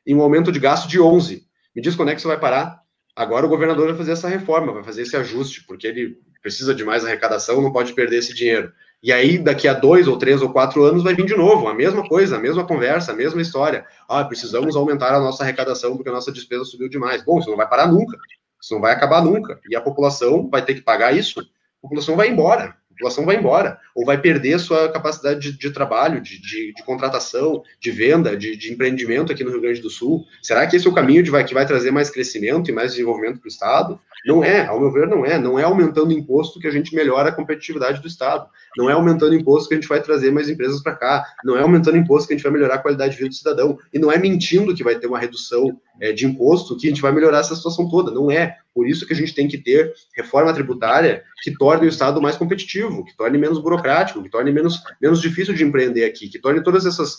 e um aumento de gasto de 11%. Me diz quando é que isso vai parar? Agora o governador vai fazer essa reforma, vai fazer esse ajuste, porque ele precisa de mais arrecadação, não pode perder esse dinheiro. E aí, daqui a 2 ou 3 ou 4 anos, vai vir de novo, a mesma coisa, a mesma conversa, a mesma história. Precisamos aumentar a nossa arrecadação porque a nossa despesa subiu demais. Bom, isso não vai parar nunca. Isso não vai acabar nunca. E a população vai ter que pagar isso. A população vai embora. A população vai embora. Ou vai perder sua capacidade de trabalho, de contratação, de venda, de empreendimento aqui no Rio Grande do Sul. Será que esse é o caminho que vai trazer mais crescimento e mais desenvolvimento para o Estado? Não é. Ao meu ver, não é. Não é aumentando imposto que a gente melhora a competitividade do Estado. Não é aumentando imposto que a gente vai trazer mais empresas para cá. Não é aumentando imposto que a gente vai melhorar a qualidade de vida do cidadão. E não é mentindo que vai ter uma redução de imposto que a gente vai melhorar essa situação toda. Não é. Por isso que a gente tem que ter reforma tributária que torne o Estado mais competitivo, que torne menos burocrático, que torne menos difícil de empreender aqui, que torne todas esses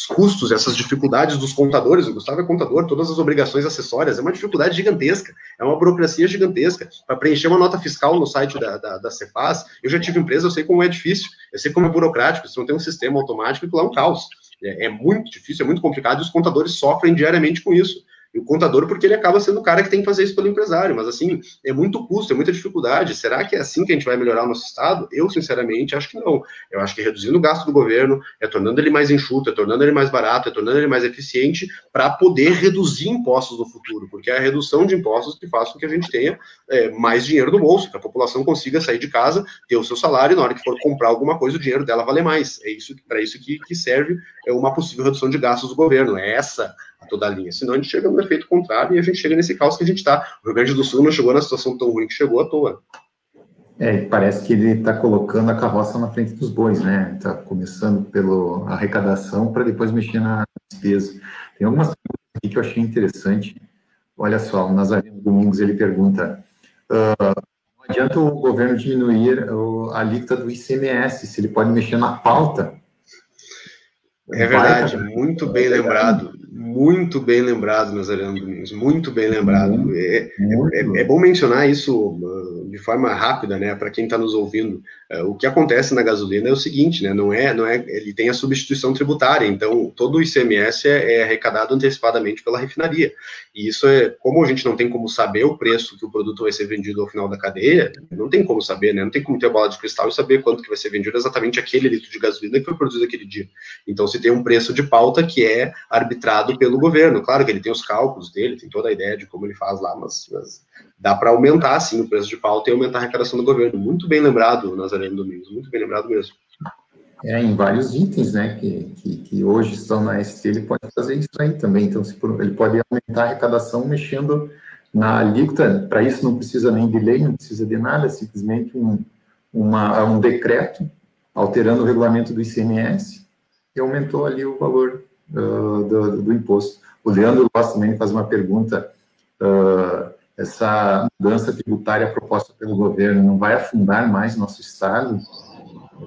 custos, essas dificuldades dos contadores. O Gustavo é contador, todas as obrigações acessórias, é uma dificuldade gigantesca, é uma burocracia gigantesca. Para preencher uma nota fiscal no site da Cefaz, eu já tive empresa, eu sei como é difícil, eu sei como é burocrático, você não tem um sistema automático, aquilo é um caos. É muito difícil, é muito complicado, e os contadores sofrem diariamente com isso. E o contador, porque ele acaba sendo o cara que tem que fazer isso pelo empresário, mas assim, é muito custo, é muita dificuldade. Será que é assim que a gente vai melhorar o nosso Estado? Eu, sinceramente, acho que não. Eu acho que reduzindo o gasto do governo, tornando ele mais enxuto, tornando ele mais barato, tornando ele mais eficiente, para poder reduzir impostos no futuro, porque é a redução de impostos que faz com que a gente tenha mais dinheiro no bolso, que a população consiga sair de casa, ter o seu salário, e na hora que for comprar alguma coisa, o dinheiro dela valer mais. É isso, para isso que serve uma possível redução de gastos do governo. É essa a toda a linha. Senão a gente chega no efeito contrário e a gente chega nesse caos que a gente está. O Rio Grande do Sul não chegou na situação tão ruim que chegou à toa. Parece que ele está colocando a carroça na frente dos bois, né? Está começando pela arrecadação para depois mexer na despesa. Tem algumas perguntas aqui que eu achei interessante. Olha só, o Nazareno Domingos, ele pergunta, não adianta o governo diminuir a alíquota do ICMS, se ele pode mexer na pauta. É verdade, muito bem lembrado, Nazareno Domingos, muito bem lembrado. É bom mencionar isso de forma rápida, né, para quem está nos ouvindo. O que acontece na gasolina é o seguinte, né, não é, ele tem a substituição tributária, então todo o ICMS é arrecadado antecipadamente pela refinaria. E isso como a gente não tem como saber o preço que o produto vai ser vendido ao final da cadeia, não tem como saber, né, não tem como ter a bola de cristal e saber quanto que vai ser vendido exatamente aquele litro de gasolina que foi produzido aquele dia. Então, se tem um preço de pauta que é arbitrado pelo governo. Claro que ele tem os cálculos dele, tem toda a ideia de como ele faz lá, mas dá para aumentar, sim, o preço de pauta e aumentar a arrecadação do governo. Muito bem lembrado, Nazareno Domingos, muito bem lembrado mesmo. Em vários itens, né, que hoje estão na ST, ele pode fazer isso aí também. Então, ele pode aumentar a arrecadação mexendo na alíquota. Para isso não precisa nem de lei, não precisa de nada, simplesmente um decreto alterando o regulamento do ICMS e aumentou ali o valor do imposto. O Leandro Loss também faz uma pergunta, essa mudança tributária proposta pelo governo não vai afundar mais nosso Estado?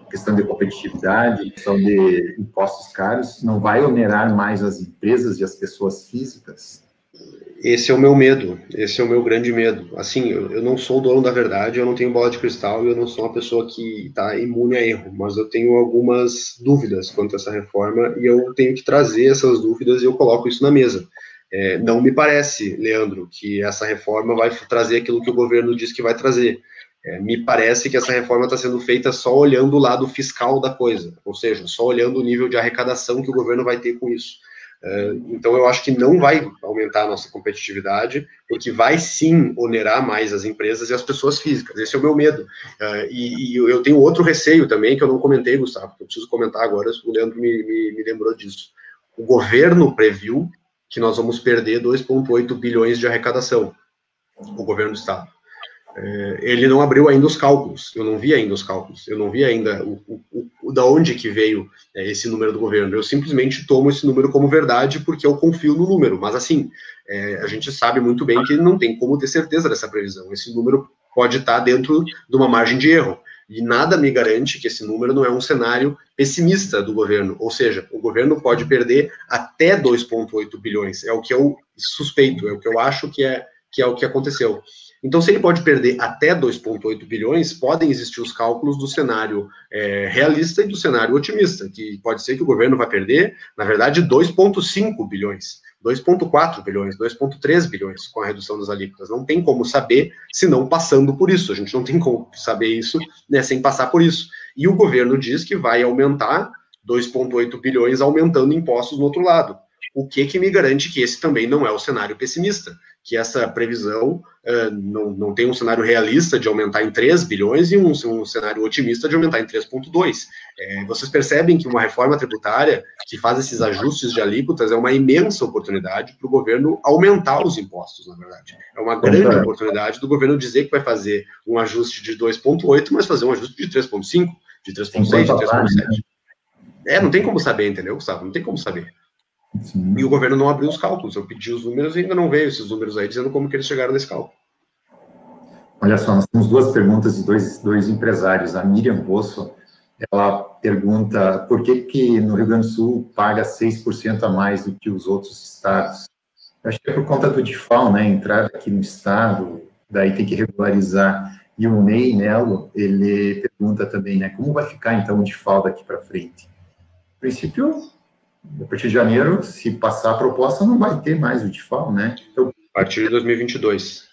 Questão de competitividade, questão de impostos caros, não vai onerar mais as empresas e as pessoas físicas? Esse é o meu medo, esse é o meu grande medo. Assim, eu não sou o dono da verdade, eu não tenho bola de cristal e eu não sou uma pessoa que está imune a erro, mas eu tenho algumas dúvidas quanto a essa reforma e eu tenho que trazer essas dúvidas e eu coloco isso na mesa. Não me parece, Leandro, que essa reforma vai trazer aquilo que o governo diz que vai trazer. Me parece que essa reforma está sendo feita só olhando o lado fiscal da coisa, ou seja, só olhando o nível de arrecadação que o governo vai ter com isso. Então, eu acho que não vai aumentar a nossa competitividade, porque vai sim onerar mais as empresas e as pessoas físicas. Esse é o meu medo. E eu tenho outro receio também, que eu não comentei, Gustavo, que eu preciso comentar agora, o Leandro me lembrou disso. O governo previu que nós vamos perder 2,8 bilhões de arrecadação, o governo do Estado. Ele não abriu ainda os cálculos, eu não vi ainda os cálculos, eu não vi ainda da onde que veio esse número do governo, eu simplesmente tomo esse número como verdade porque eu confio no número, mas assim, a gente sabe muito bem que não tem como ter certeza dessa previsão, esse número pode estar dentro de uma margem de erro, e nada me garante que esse número não é um cenário pessimista do governo, ou seja, o governo pode perder até 2,8 bilhões, é o que eu suspeito, é o que eu acho que é o que aconteceu. Então, se ele pode perder até 2,8 bilhões, podem existir os cálculos do cenário realista e do cenário otimista, que pode ser que o governo vai perder, na verdade, 2,5 bilhões, 2,4 bilhões, 2,3 bilhões com a redução das alíquotas. Não tem como saber se não passando por isso. A gente não tem como saber isso, né, sem passar por isso. E o governo diz que vai aumentar 2,8 bilhões aumentando impostos no outro lado. O que me garante que esse também não é o cenário pessimista, que essa previsão não tem um cenário realista de aumentar em 3 bilhões e um cenário otimista de aumentar em 3,2. Vocês percebem que uma reforma tributária que faz esses ajustes de alíquotas é uma imensa oportunidade para o governo aumentar os impostos, na verdade. É uma grande oportunidade do governo dizer que vai fazer um ajuste de 2,8, mas fazer um ajuste de 3,5, de 3,6, de 3,7. Não tem como saber, entendeu, Gustavo? Não tem como saber. Sim. E o governo não abriu os cálculos. Eu pedi os números e ainda não veio esses números aí dizendo como que eles chegaram nesse cálculo. Olha só, nós temos duas perguntas de dois empresários. A Miriam Bosso, ela pergunta por que no Rio Grande do Sul paga 6% a mais do que os outros estados. Eu acho que é por conta do DIFAL, né? Entrar aqui no estado, daí tem que regularizar. E o Ney Nelo, ele pergunta também, né? Como vai ficar, então, o DIFAL daqui para frente? No princípio, a partir de janeiro, se passar a proposta, não vai ter mais o DIFAL, né? Então, a partir de 2022.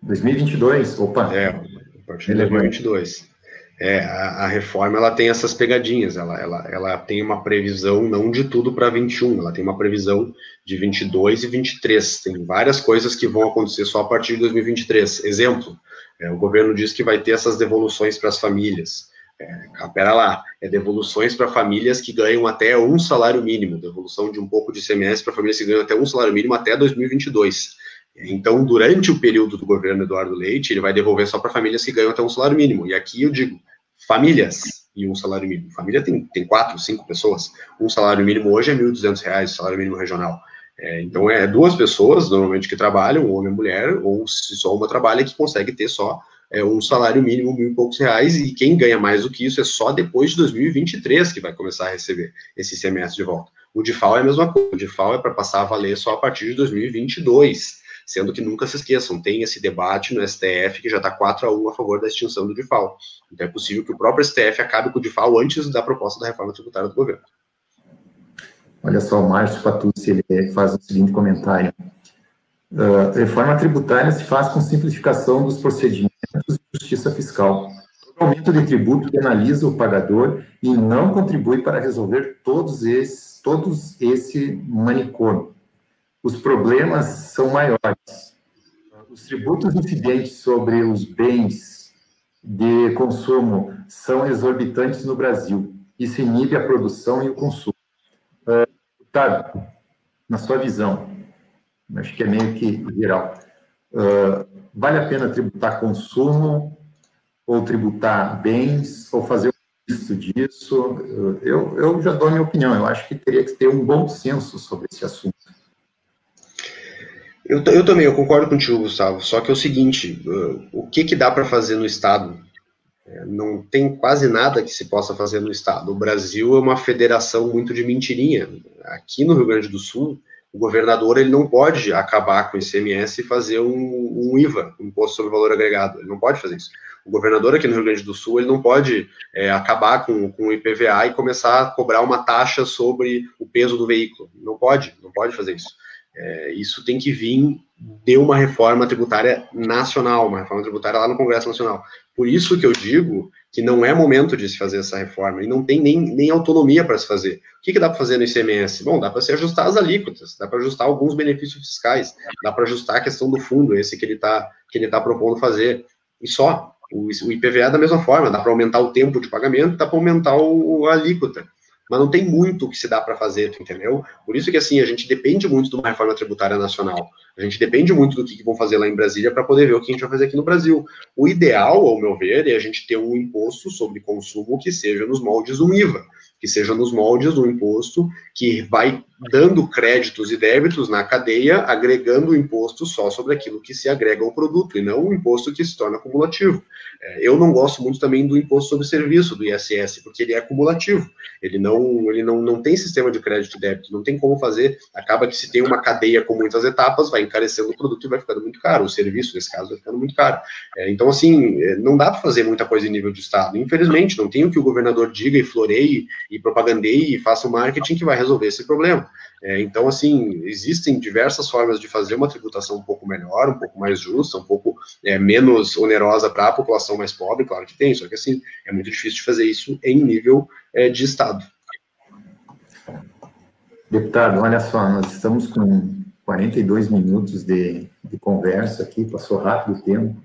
2022? Opa! A partir de 2022. A reforma, ela tem essas pegadinhas, ela tem uma previsão não de tudo para 21, ela tem uma previsão de 22 e 23, tem várias coisas que vão acontecer só a partir de 2023. Exemplo, o governo diz que vai ter essas devoluções para as famílias. Pera lá, devoluções para famílias que ganham até um salário mínimo, devolução de um pouco de ICMS para famílias que ganham até um salário mínimo até 2022. Então, durante o período do governo Eduardo Leite, ele vai devolver só para famílias que ganham até um salário mínimo. E aqui eu digo, famílias e um salário mínimo. Família tem 4, 5 pessoas. Um salário mínimo hoje é R$ 1.200, salário mínimo regional. Então, duas pessoas, normalmente, que trabalham, um homem e mulher, ou se só uma trabalha, que consegue ter só um salário mínimo, R$ 1.000 e poucos, e quem ganha mais do que isso é só depois de 2023 que vai começar a receber esse ICMS de volta. O DIFAL é a mesma coisa, o DIFAL é para passar a valer só a partir de 2022, sendo que nunca se esqueçam, tem esse debate no STF que já está 4-1 a favor da extinção do DIFAL. Então é possível que o próprio STF acabe com o DIFAL antes da proposta da reforma tributária do governo. Olha só, o Márcio Patucci, ele faz o seguinte comentário. A reforma tributária se faz com simplificação dos procedimentos de justiça fiscal. O aumento de tributo penaliza o pagador e não contribui para resolver todos esse manicômio. Os problemas são maiores. Os tributos incidentes sobre os bens de consumo são exorbitantes no Brasil. isso inibe a produção e o consumo. Tá, na sua visão, acho que é meio que geral, vale a pena tributar consumo ou tributar bens, ou fazer um misto disso? Eu já dou a minha opinião, eu acho que teria que ter um bom senso sobre esse assunto. Eu também, eu concordo contigo, Gustavo, só que é o seguinte, o que dá para fazer no Estado? Não tem quase nada que se possa fazer no Estado. O Brasil é uma federação muito de mentirinha. Aqui no Rio Grande do Sul, o governador ele não pode acabar com o ICMS e fazer um IVA, um Imposto sobre Valor Agregado. Ele não pode fazer isso. O governador aqui no Rio Grande do Sul ele não pode acabar com o IPVA e começar a cobrar uma taxa sobre o peso do veículo. Não pode fazer isso. Isso tem que vir de uma reforma tributária nacional, uma reforma tributária lá no Congresso Nacional. Por isso que eu digo que não é momento de se fazer essa reforma, e não tem nem autonomia para se fazer. O que dá para fazer no ICMS? Bom, dá para se ajustar as alíquotas, dá para ajustar alguns benefícios fiscais, dá para ajustar a questão do fundo, esse que ele tá propondo fazer, e só. O IPVA da mesma forma, dá para aumentar o tempo de pagamento, dá para aumentar a alíquota. Mas não tem muito que se dá para fazer, entendeu? Por isso que, assim, a gente depende muito de uma reforma tributária nacional. A gente depende muito do que vão fazer lá em Brasília para poder ver o que a gente vai fazer aqui no Brasil. O ideal, ao meu ver, é a gente ter um imposto sobre consumo que seja nos moldes do IVA, que seja nos moldes do imposto que vai dando créditos e débitos na cadeia, agregando o imposto só sobre aquilo que se agrega ao produto, e não o imposto que se torna acumulativo. Eu não gosto muito também do imposto sobre serviço, do ISS, porque ele é acumulativo. Ele não tem sistema de crédito e débito, não tem como fazer. Acaba que se tem uma cadeia com muitas etapas, vai encarecendo o produto e vai ficando muito caro. O serviço, nesse caso, vai ficando muito caro. Então, assim, não dá para fazer muita coisa em nível de Estado. Infelizmente, não tem o que o governador diga e floreie e propagandeie e faça o marketing que vai resolver esse problema. Então, assim, existem diversas formas de fazer uma tributação um pouco melhor, um pouco mais justa, um pouco menos onerosa para a população mais pobre, claro que tem, só que, assim, é muito difícil de fazer isso em nível de Estado. Deputado, olha só, nós estamos com 42 minutos de conversa aqui, passou rápido o tempo,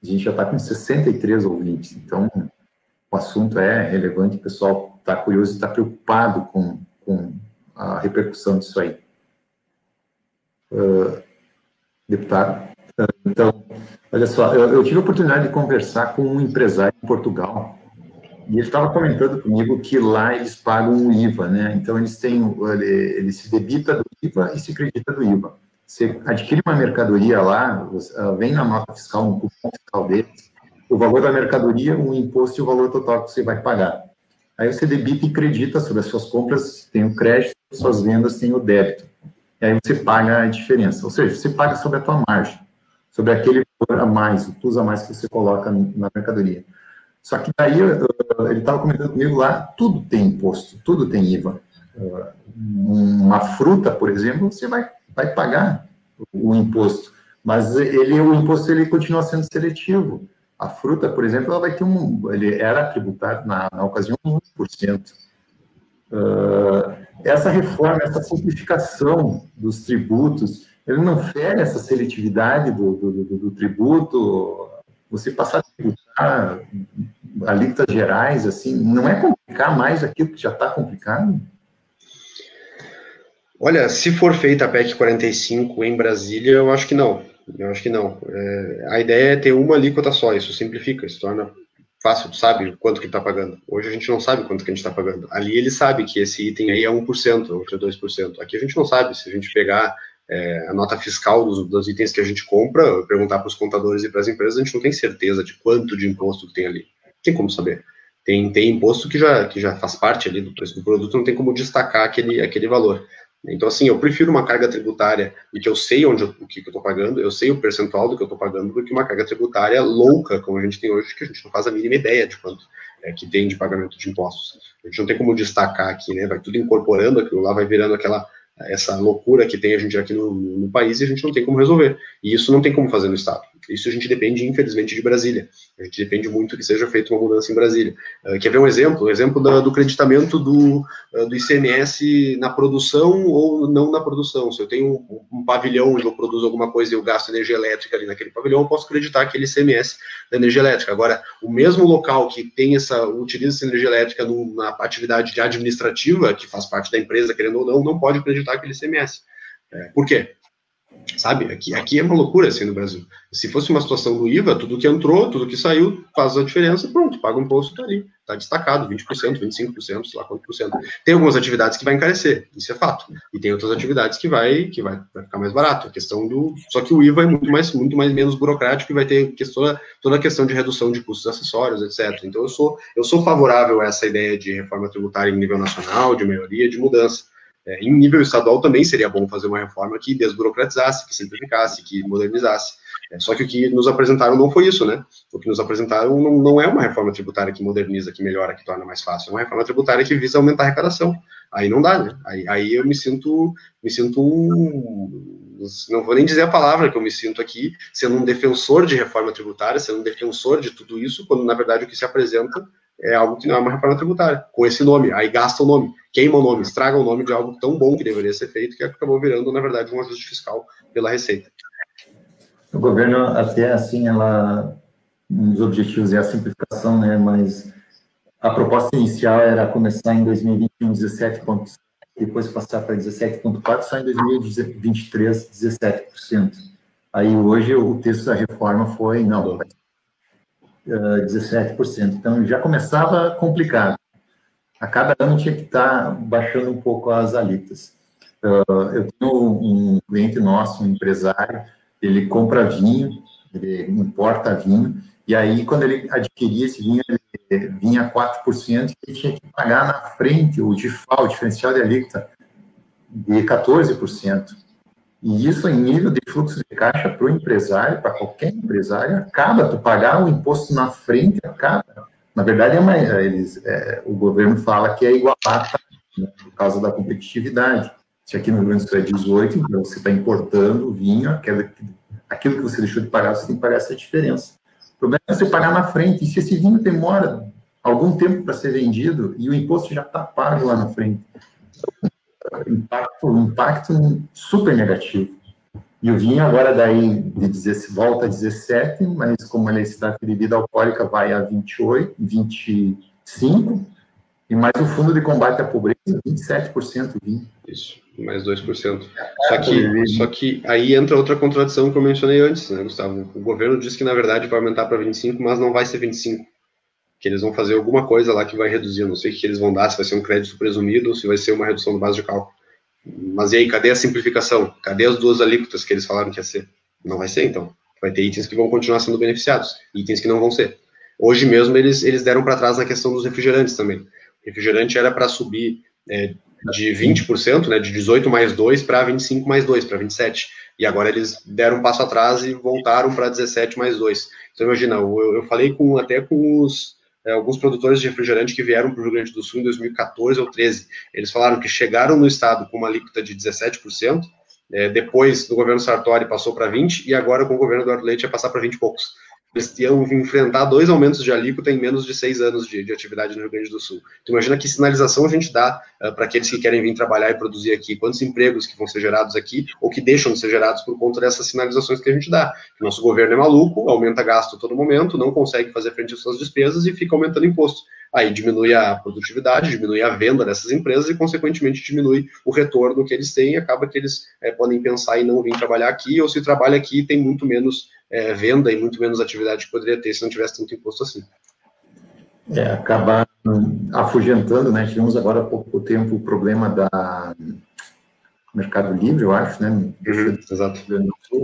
a gente já está com 63 ouvintes, então o assunto é relevante, o pessoal está curioso e está preocupado com a repercussão disso aí. Deputado, então, olha só, eu tive a oportunidade de conversar com um empresário em Portugal, e ele estava comentando comigo que lá eles pagam um IVA, né? Então, ele se debita do IVA e se acredita do IVA. Você adquire uma mercadoria lá, vem na nota fiscal, no cupom fiscal deles, o valor da mercadoria, o imposto e o valor total que você vai pagar. Aí você debita e acredita sobre as suas compras, tem o crédito, suas vendas tem o débito. E aí você paga a diferença. Ou seja, você paga sobre a tua margem, sobre aquele valor a mais, o plus a mais que você coloca na mercadoria. Só que daí, ele estava comentando comigo lá, tudo tem imposto, tudo tem IVA. Uma fruta, por exemplo, você vai pagar o imposto, mas o imposto ele continua sendo seletivo. A fruta, por exemplo, ela vai ter ele era tributado na ocasião 1%. Essa reforma, essa simplificação dos tributos, ele não fere essa seletividade do tributo. Você passar a tributar alíquotas gerais, assim, não é complicar mais aquilo que já está complicado? Olha, se for feita a PEC 45 em Brasília, eu acho que não. A ideia é ter uma alíquota só, isso simplifica, isso torna fácil, tu sabe quanto que está pagando. Hoje a gente não sabe quanto que a gente está pagando. Ali ele sabe que esse item aí é 1%, outro é 2%. Aqui a gente não sabe, se a gente pegar a nota fiscal dos itens que a gente compra, perguntar para os contadores e para as empresas, a gente não tem certeza de quanto de imposto que tem ali. Não tem como saber. Tem imposto que já faz parte ali do preço do produto, não tem como destacar aquele valor. Então, assim, eu prefiro uma carga tributária e que eu sei o que eu estou pagando, eu sei o percentual do que eu estou pagando, do que uma carga tributária louca, como a gente tem hoje, que a gente não faz a mínima ideia de quanto que tem de pagamento de impostos. A gente não tem como destacar aqui, né? Vai tudo incorporando aquilo lá, vai virando essa loucura que tem a gente aqui no país e a gente não tem como resolver. E isso não tem como fazer no Estado. Isso a gente depende, infelizmente, de Brasília. A gente depende muito que seja feita uma mudança em Brasília. Quer ver um exemplo? O exemplo do creditamento do ICMS na produção ou não na produção. Se eu tenho um pavilhão onde eu produzo alguma coisa e eu gasto energia elétrica ali naquele pavilhão, eu posso creditar aquele ICMS da energia elétrica. Agora, o mesmo local que tem utiliza essa energia elétrica na atividade administrativa, que faz parte da empresa, querendo ou não pode creditar aquele ICMS. Por quê? Sabe, aqui é uma loucura assim no Brasil. Se fosse uma situação do IVA, tudo que entrou, tudo que saiu, faz a diferença, pronto, paga o imposto, tá ali, tá destacado, 20%, 25%, sei lá quanto por cento. Tem algumas atividades que vai encarecer, isso é fato, e tem outras atividades que vai ficar mais barato. A questão só que o IVA é muito mais menos burocrático e vai ter toda a questão de redução de custos acessórios, etc. Então eu sou favorável a essa ideia de reforma tributária em nível nacional, de melhoria, de mudança. Em nível estadual também seria bom fazer uma reforma que desburocratizasse, que simplificasse, que modernizasse. Só que o que nos apresentaram não foi isso, né? O que nos apresentaram não é uma reforma tributária que moderniza, que melhora, que torna mais fácil. É uma reforma tributária que visa aumentar a arrecadação. Aí não dá, né? Aí eu me sinto não vou nem dizer a palavra que eu me sinto aqui, sendo um defensor de reforma tributária, sendo um defensor de tudo isso, quando na verdade o que se apresenta é algo que não é uma reforma tributária, com esse nome, aí gasta o nome, queima o nome, estraga o nome de algo tão bom que deveria ser feito, que acabou virando, na verdade, um ajuste fiscal pela Receita. O governo, até assim, um dos objetivos é a simplificação, né, mas a proposta inicial era começar em 2021, 17,5%, depois passar para 17,4%, só em 2023, 17%. Aí hoje o texto da reforma foi, 17%. Então, já começava complicado. A cada ano tinha que estar baixando um pouco as alíquotas. Eu tenho um cliente nosso, um empresário, ele compra vinho, ele importa vinho, e aí, quando ele adquiria esse vinho, ele vinha a 4%, e ele tinha que pagar na frente o DIFAL, o diferencial de alíquota, de 14%. E isso, em nível de fluxo de caixa para o empresário, para qualquer empresário, acaba, tu pagar o imposto na frente, acaba. Na verdade, o governo fala que é igualar, né, por causa da competitividade. Se aqui no Rio Grande do Sul é 18, então você está importando vinho, aquilo que você deixou de pagar, você tem que pagar essa diferença. O problema é você pagar na frente, e se esse vinho demora algum tempo para ser vendido, e o imposto já está pago lá na frente. Impacto super negativo. E o vinho agora daí volta a 17, mas como ele está de bebida alcoólica vai a 28, 25, e mais o Fundo de Combate à Pobreza, 27% vinho. Isso, mais 2%. Só que aí entra outra contradição que eu mencionei antes, né, Gustavo? O governo diz que, na verdade, vai aumentar para 25, mas não vai ser 25. Que eles vão fazer alguma coisa lá que vai reduzir. Eu não sei o que eles vão dar, se vai ser um crédito presumido ou se vai ser uma redução da base de cálculo. Mas e aí, cadê a simplificação? Cadê as duas alíquotas que eles falaram que ia ser? Não vai ser, então. Vai ter itens que vão continuar sendo beneficiados, itens que não vão ser. Hoje mesmo eles deram para trás na questão dos refrigerantes também. O refrigerante era para subir de 20%, né, de 18 mais 2 para 25 mais 2, para 27. E agora eles deram um passo atrás e voltaram para 17 mais 2. Então, imagina, eu falei até com alguns produtores de refrigerante que vieram para o Rio Grande do Sul em 2014 ou 2013. Eles falaram que chegaram no estado com uma alíquota de 17%, depois do governo Sartori passou para 20%, e agora com o governo Eduardo Leite ia passar para 20 e poucos. Eles iam enfrentar 2 aumentos de alíquota em menos de 6 anos de atividade no Rio Grande do Sul. Então, imagina que sinalização a gente dá para aqueles que querem vir trabalhar e produzir aqui, quantos empregos que vão ser gerados aqui, ou que deixam de ser gerados por conta dessas sinalizações que a gente dá. Nosso governo é maluco, aumenta gasto a todo momento, não consegue fazer frente às suas despesas e fica aumentando imposto. Aí diminui a produtividade, diminui a venda dessas empresas e, consequentemente, diminui o retorno que eles têm, e acaba que eles podem pensar em não vir trabalhar aqui, ou se trabalha aqui tem muito menos venda e muito menos atividade que poderia ter se não tivesse tanto imposto assim. Acabar afugentando, né? Tivemos agora há pouco tempo o problema da Mercado Livre, eu acho, né? Exato.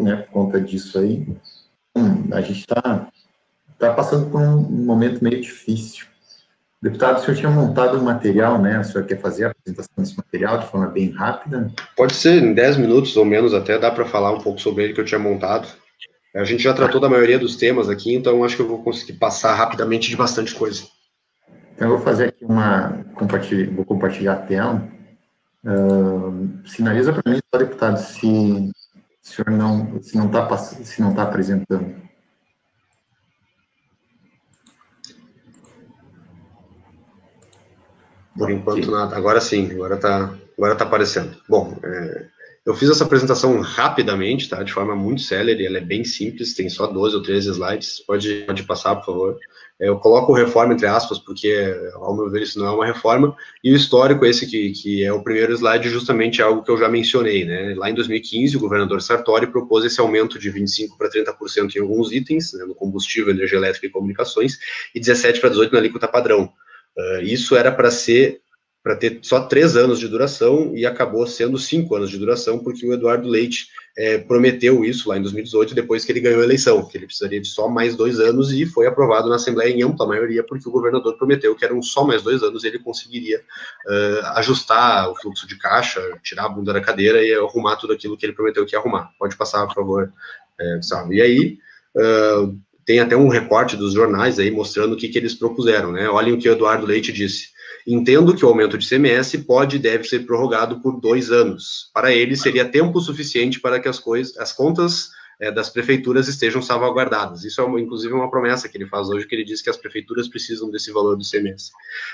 Né? Por conta disso aí. A gente está passando por um momento meio difícil. Deputado, o senhor tinha montado um material, né? O senhor quer fazer a apresentação desse material de forma bem rápida? Pode ser, em 10 minutos ou menos até, dá para falar um pouco sobre ele que eu tinha montado. A gente já tratou da maioria dos temas aqui, então acho que eu vou conseguir passar rapidamente de bastante coisa. Então, eu vou fazer aqui vou compartilhar a tela. Sinaliza para mim, deputado, se o senhor não está apresentando. Por enquanto nada. Agora sim, agora tá aparecendo. Bom, eu fiz essa apresentação rapidamente, tá? De forma muito célere, ela é bem simples, tem só 12 ou 13 slides. Pode passar, por favor. Eu coloco reforma entre aspas, porque, ao meu ver, isso não é uma reforma. E o histórico, esse que é o primeiro slide, justamente é algo que eu já mencionei, né? Lá em 2015, o governador Sartori propôs esse aumento de 25% para 30% em alguns itens, né, no combustível, energia elétrica e comunicações, e 17% para 18% na alíquota padrão. Isso era para ter só 3 anos de duração e acabou sendo 5 anos de duração, porque o Eduardo Leite prometeu isso lá em 2018, depois que ele ganhou a eleição, que ele precisaria de só mais 2 anos, e foi aprovado na Assembleia em ampla maioria, porque o governador prometeu que eram só mais 2 anos e ele conseguiria ajustar o fluxo de caixa, tirar a bunda da cadeira e arrumar tudo aquilo que ele prometeu que ia arrumar. Pode passar, por favor, Gustavo. E aí, tem até um recorte dos jornais aí mostrando o que eles propuseram, né? Olhem o que o Eduardo Leite disse. Entendo que o aumento de ICMS pode e deve ser prorrogado por 2 anos. Para ele, seria tempo suficiente para que as contas das prefeituras estejam salvaguardadas. Isso é, inclusive, uma promessa que ele faz hoje, que ele diz que as prefeituras precisam desse valor do ICMS,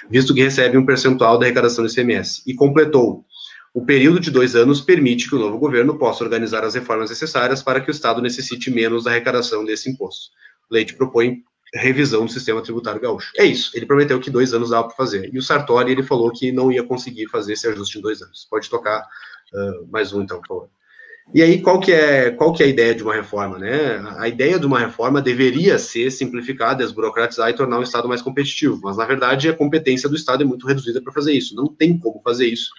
visto que recebem um percentual da arrecadação do ICMS. E completou: o período de 2 anos permite que o novo governo possa organizar as reformas necessárias para que o Estado necessite menos da arrecadação desse imposto. Leite propõe revisão do sistema tributário gaúcho. É isso, ele prometeu que 2 anos dava para fazer. E o Sartori, ele falou que não ia conseguir fazer esse ajuste em 2 anos. Pode tocar mais um, então, por favor. E aí, qual que é a ideia de uma reforma, né? A ideia de uma reforma deveria ser simplificar, desburocratizar e tornar o Estado mais competitivo, mas, na verdade, a competência do Estado é muito reduzida para fazer isso. Não tem como fazer isso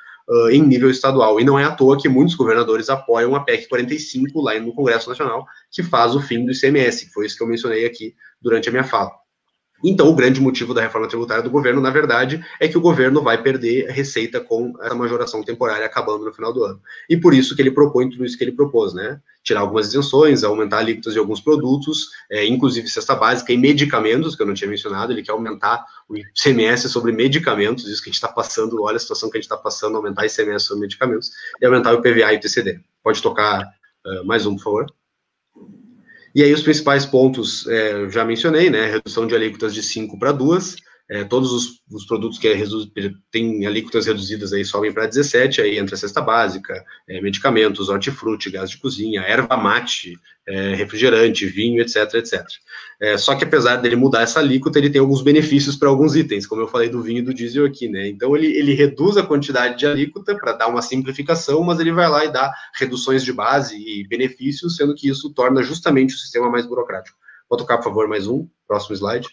em nível estadual. E não é à toa que muitos governadores apoiam a PEC 45 lá no Congresso Nacional, que faz o fim do ICMS, que foi isso que eu mencionei aqui durante a minha fala. Então, o grande motivo da reforma tributária do governo, na verdade, é que o governo vai perder receita com essa majoração temporária acabando no final do ano. E por isso que ele propõe tudo isso que ele propôs, né? Tirar algumas isenções, aumentar alíquotas de alguns produtos, inclusive cesta básica e medicamentos, que eu não tinha mencionado. Ele quer aumentar o ICMS sobre medicamentos, isso que a gente está passando, olha a situação que a gente está passando, aumentar o ICMS sobre medicamentos, e aumentar o IPVA e o TCD. Pode tocar mais um, por favor. E aí os principais pontos já mencionei, né? Redução de alíquotas de 5 para 2, todos os produtos que têm alíquotas reduzidas aí sobem para 17, aí entra a cesta básica, medicamentos, hortifruti, gás de cozinha, erva mate, refrigerante, vinho, etc, etc. Só que apesar dele mudar essa alíquota, ele tem alguns benefícios para alguns itens, como eu falei do vinho e do diesel aqui, né? Então ele reduz a quantidade de alíquota para dar uma simplificação, mas ele vai lá e dá reduções de base e benefícios, sendo que isso torna justamente o sistema mais burocrático. Pode tocar, por favor, mais um, próximo slide.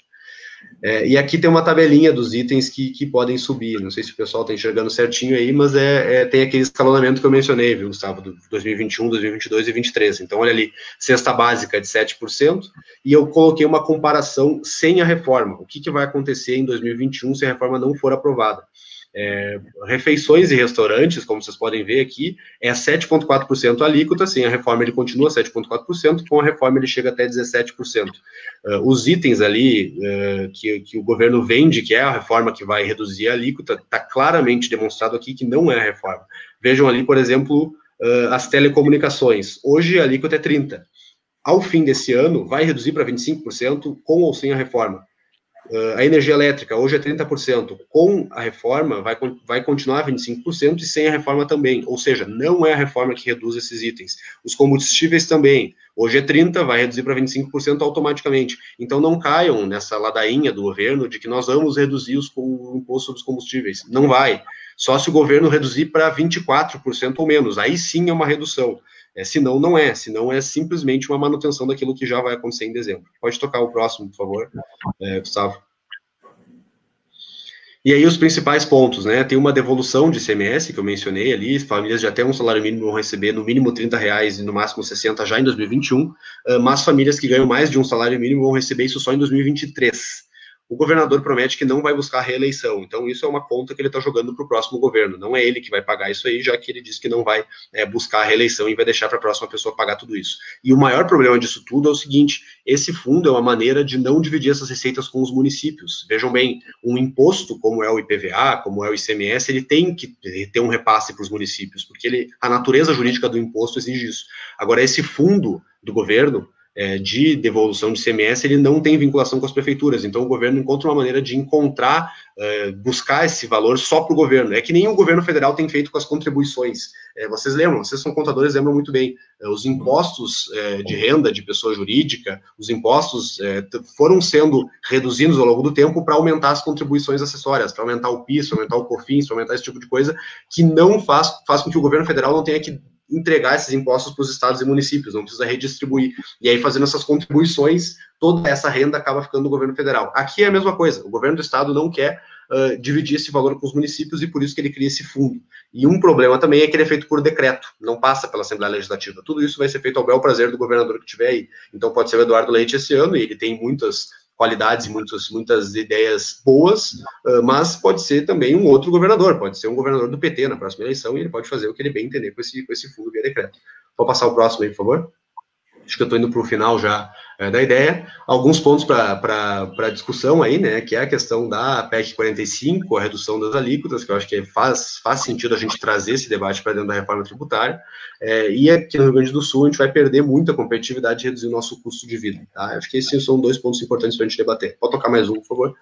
E aqui tem uma tabelinha dos itens que podem subir, não sei se o pessoal está enxergando certinho aí, mas tem aquele escalonamento que eu mencionei, viu, Gustavo, do 2021, 2022 e 2023. Então, olha ali, cesta básica de 7%, e eu coloquei uma comparação sem a reforma. O que vai acontecer em 2021 se a reforma não for aprovada? Refeições e restaurantes, como vocês podem ver aqui, é 7,4% alíquota, sem a reforma ele continua 7,4%, com a reforma ele chega até 17%. Os itens ali que o governo vende, que é a reforma que vai reduzir a alíquota, está claramente demonstrado aqui que não é a reforma. Vejam ali, por exemplo, as telecomunicações. Hoje a alíquota é 30%. Ao fim desse ano, vai reduzir para 25%, com ou sem a reforma. A energia elétrica hoje é 30%, com a reforma vai continuar 25% e sem a reforma também, ou seja, não é a reforma que reduz esses itens. Os combustíveis também, hoje é 30%, vai reduzir para 25% automaticamente. Então não caiam nessa ladainha do governo de que nós vamos reduzir o imposto sobre os combustíveis. Não vai. Só se o governo reduzir para 24% ou menos, aí sim é uma redução. Senão não é, senão é simplesmente uma manutenção daquilo que já vai acontecer em dezembro. Pode tocar o próximo, por favor, Gustavo. E aí os principais pontos, né? Tem uma devolução de ICMS, que eu mencionei ali, famílias de até um salário mínimo vão receber no mínimo R$30 e no máximo 60 já em 2021, mas famílias que ganham mais de um salário mínimo vão receber isso só em 2023. O governador promete que não vai buscar reeleição, então isso é uma conta que ele está jogando para o próximo governo, não é ele que vai pagar isso aí, já que ele disse que não vai buscar a reeleição e vai deixar para a próxima pessoa pagar tudo isso. E o maior problema disso tudo é o seguinte, esse fundo é uma maneira de não dividir essas receitas com os municípios. Vejam bem, um imposto como é o IPVA, como é o ICMS, ele tem que ter um repasse para os municípios, porque a natureza jurídica do imposto exige isso. Agora, esse fundo do governo, de devolução de ICMS, ele não tem vinculação com as prefeituras, então o governo encontra uma maneira de encontrar, buscar esse valor só para o governo. É que nem o governo federal tem feito com as contribuições. Vocês lembram, vocês são contadores, lembram muito bem, os impostos de renda de pessoa jurídica, os impostos foram sendo reduzidos ao longo do tempo para aumentar as contribuições acessórias, para aumentar o PIS, para aumentar o COFINS, para aumentar esse tipo de coisa, que não faz com que o governo federal não tenha que entregar esses impostos para os estados e municípios, não precisa redistribuir. E aí, fazendo essas contribuições, toda essa renda acaba ficando no governo federal. Aqui é a mesma coisa, o governo do estado não quer dividir esse valor com os municípios e por isso que ele cria esse fundo. E um problema também é que ele é feito por decreto, não passa pela Assembleia Legislativa. Tudo isso vai ser feito ao bel prazer do governador que tiver aí. Então pode ser o Eduardo Leite esse ano, e ele tem muitas qualidades, muitas ideias boas, mas pode ser também um outro governador, pode ser um governador do PT na próxima eleição, e ele pode fazer o que ele bem entender com esse fundo via decreto. Vou passar o próximo aí, por favor. Acho que eu estou indo para o final já da ideia. Alguns pontos para discussão aí, né, que é a questão da PEC 45, a redução das alíquotas, que eu acho que faz sentido a gente trazer esse debate para dentro da reforma tributária, e aqui no Rio Grande do Sul a gente vai perder muita competitividade e reduzir o nosso custo de vida. Tá? Acho que esses são 2 pontos importantes para a gente debater. Pode tocar mais um, por favor.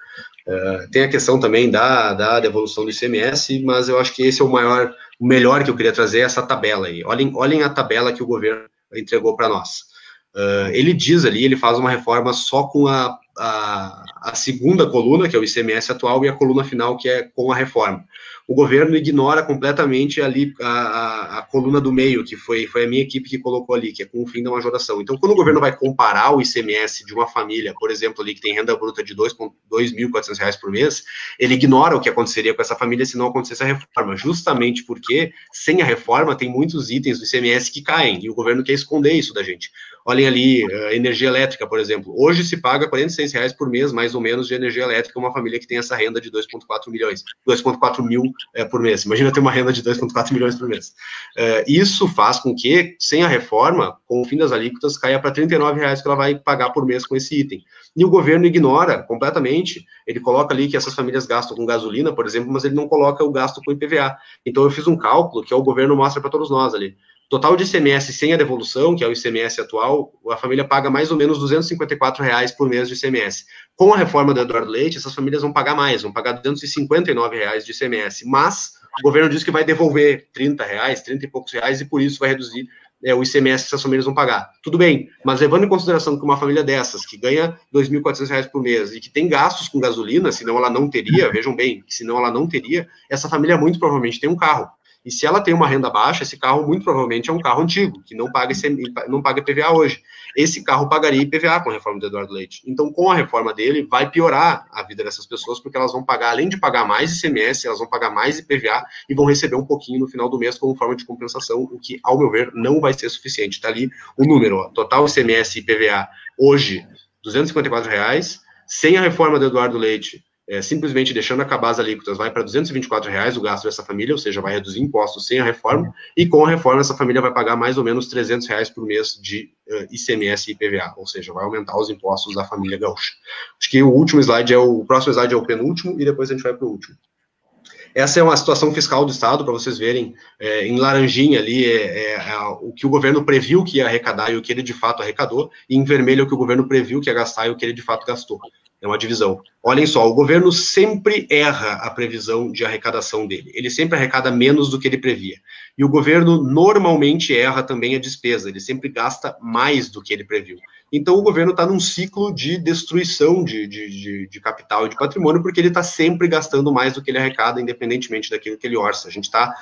Tem a questão também da devolução do ICMS, mas eu acho que esse é o melhor que eu queria trazer, essa tabela aí. Olhem a tabela que o governo entregou para nós. Ele diz ali, ele faz uma reforma só com a segunda coluna, que é o ICMS atual, e a coluna final, que é com a reforma. O governo ignora completamente ali a coluna do meio, que foi a minha equipe que colocou ali, que é com o fim da majoração. Então, quando o governo vai comparar o ICMS de uma família, por exemplo, ali que tem renda bruta de R$ 2.400 por mês, ele ignora o que aconteceria com essa família se não acontecesse a reforma, justamente porque, sem a reforma, tem muitos itens do ICMS que caem, e o governo quer esconder isso da gente. Olhem ali, energia elétrica, por exemplo. Hoje se paga R$ 46 por mês, mais ou menos, de energia elétrica, uma família que tem essa renda de 2,4 mil por mês. Imagina ter uma renda de 2,4 milhões por mês. Isso faz com que, sem a reforma, com o fim das alíquotas, caia para R$ 39 que ela vai pagar por mês com esse item. E o governo ignora completamente. Ele coloca ali que essas famílias gastam com gasolina, por exemplo, mas ele não coloca o gasto com IPVA. Então eu fiz um cálculo que o governo mostra para todos nós ali. Total de ICMS sem a devolução, que é o ICMS atual, a família paga mais ou menos R$ 254 por mês de ICMS. Com a reforma do Eduardo Leite, essas famílias vão pagar mais, vão pagar R$ 259 de ICMS, mas o governo diz que vai devolver R$ 30 e poucos reais, e por isso vai reduzir o ICMS que essas famílias vão pagar. Tudo bem, mas levando em consideração que uma família dessas, que ganha R$ 2.400 por mês e que tem gastos com gasolina, senão ela não teria, vejam bem, senão ela não teria, essa família muito provavelmente tem um carro. E se ela tem uma renda baixa, esse carro muito provavelmente é um carro antigo, que não paga IPVA hoje. Esse carro pagaria IPVA com a reforma do Eduardo Leite. Então, com a reforma dele, vai piorar a vida dessas pessoas, porque elas vão pagar, além de pagar mais ICMS, elas vão pagar mais IPVA e vão receber um pouquinho no final do mês como forma de compensação, o que, ao meu ver, não vai ser suficiente. Está ali o número, ó, total ICMS e IPVA hoje, R$ 254, sem a reforma do Eduardo Leite, simplesmente deixando acabar as alíquotas, vai para R$ 224 o gasto dessa família, ou seja, vai reduzir impostos sem a reforma, e com a reforma essa família vai pagar mais ou menos R$ 300 por mês de ICMS e IPVA, ou seja, vai aumentar os impostos da família gaúcha. Acho que o próximo slide é o penúltimo, e depois a gente vai para o último. Essa é uma situação fiscal do Estado, para vocês verem, em laranjinha ali, o que o governo previu que ia arrecadar e o que ele de fato arrecadou, e em vermelho é o que o governo previu que ia gastar e o que ele de fato gastou. É uma divisão. Olhem só, o governo sempre erra a previsão de arrecadação dele. Ele sempre arrecada menos do que ele previa. E o governo normalmente erra também a despesa. Ele sempre gasta mais do que ele previu. Então o governo está num ciclo de destruição de capital e de patrimônio, porque ele está sempre gastando mais do que ele arrecada, independentemente daquilo que ele orça. A gente está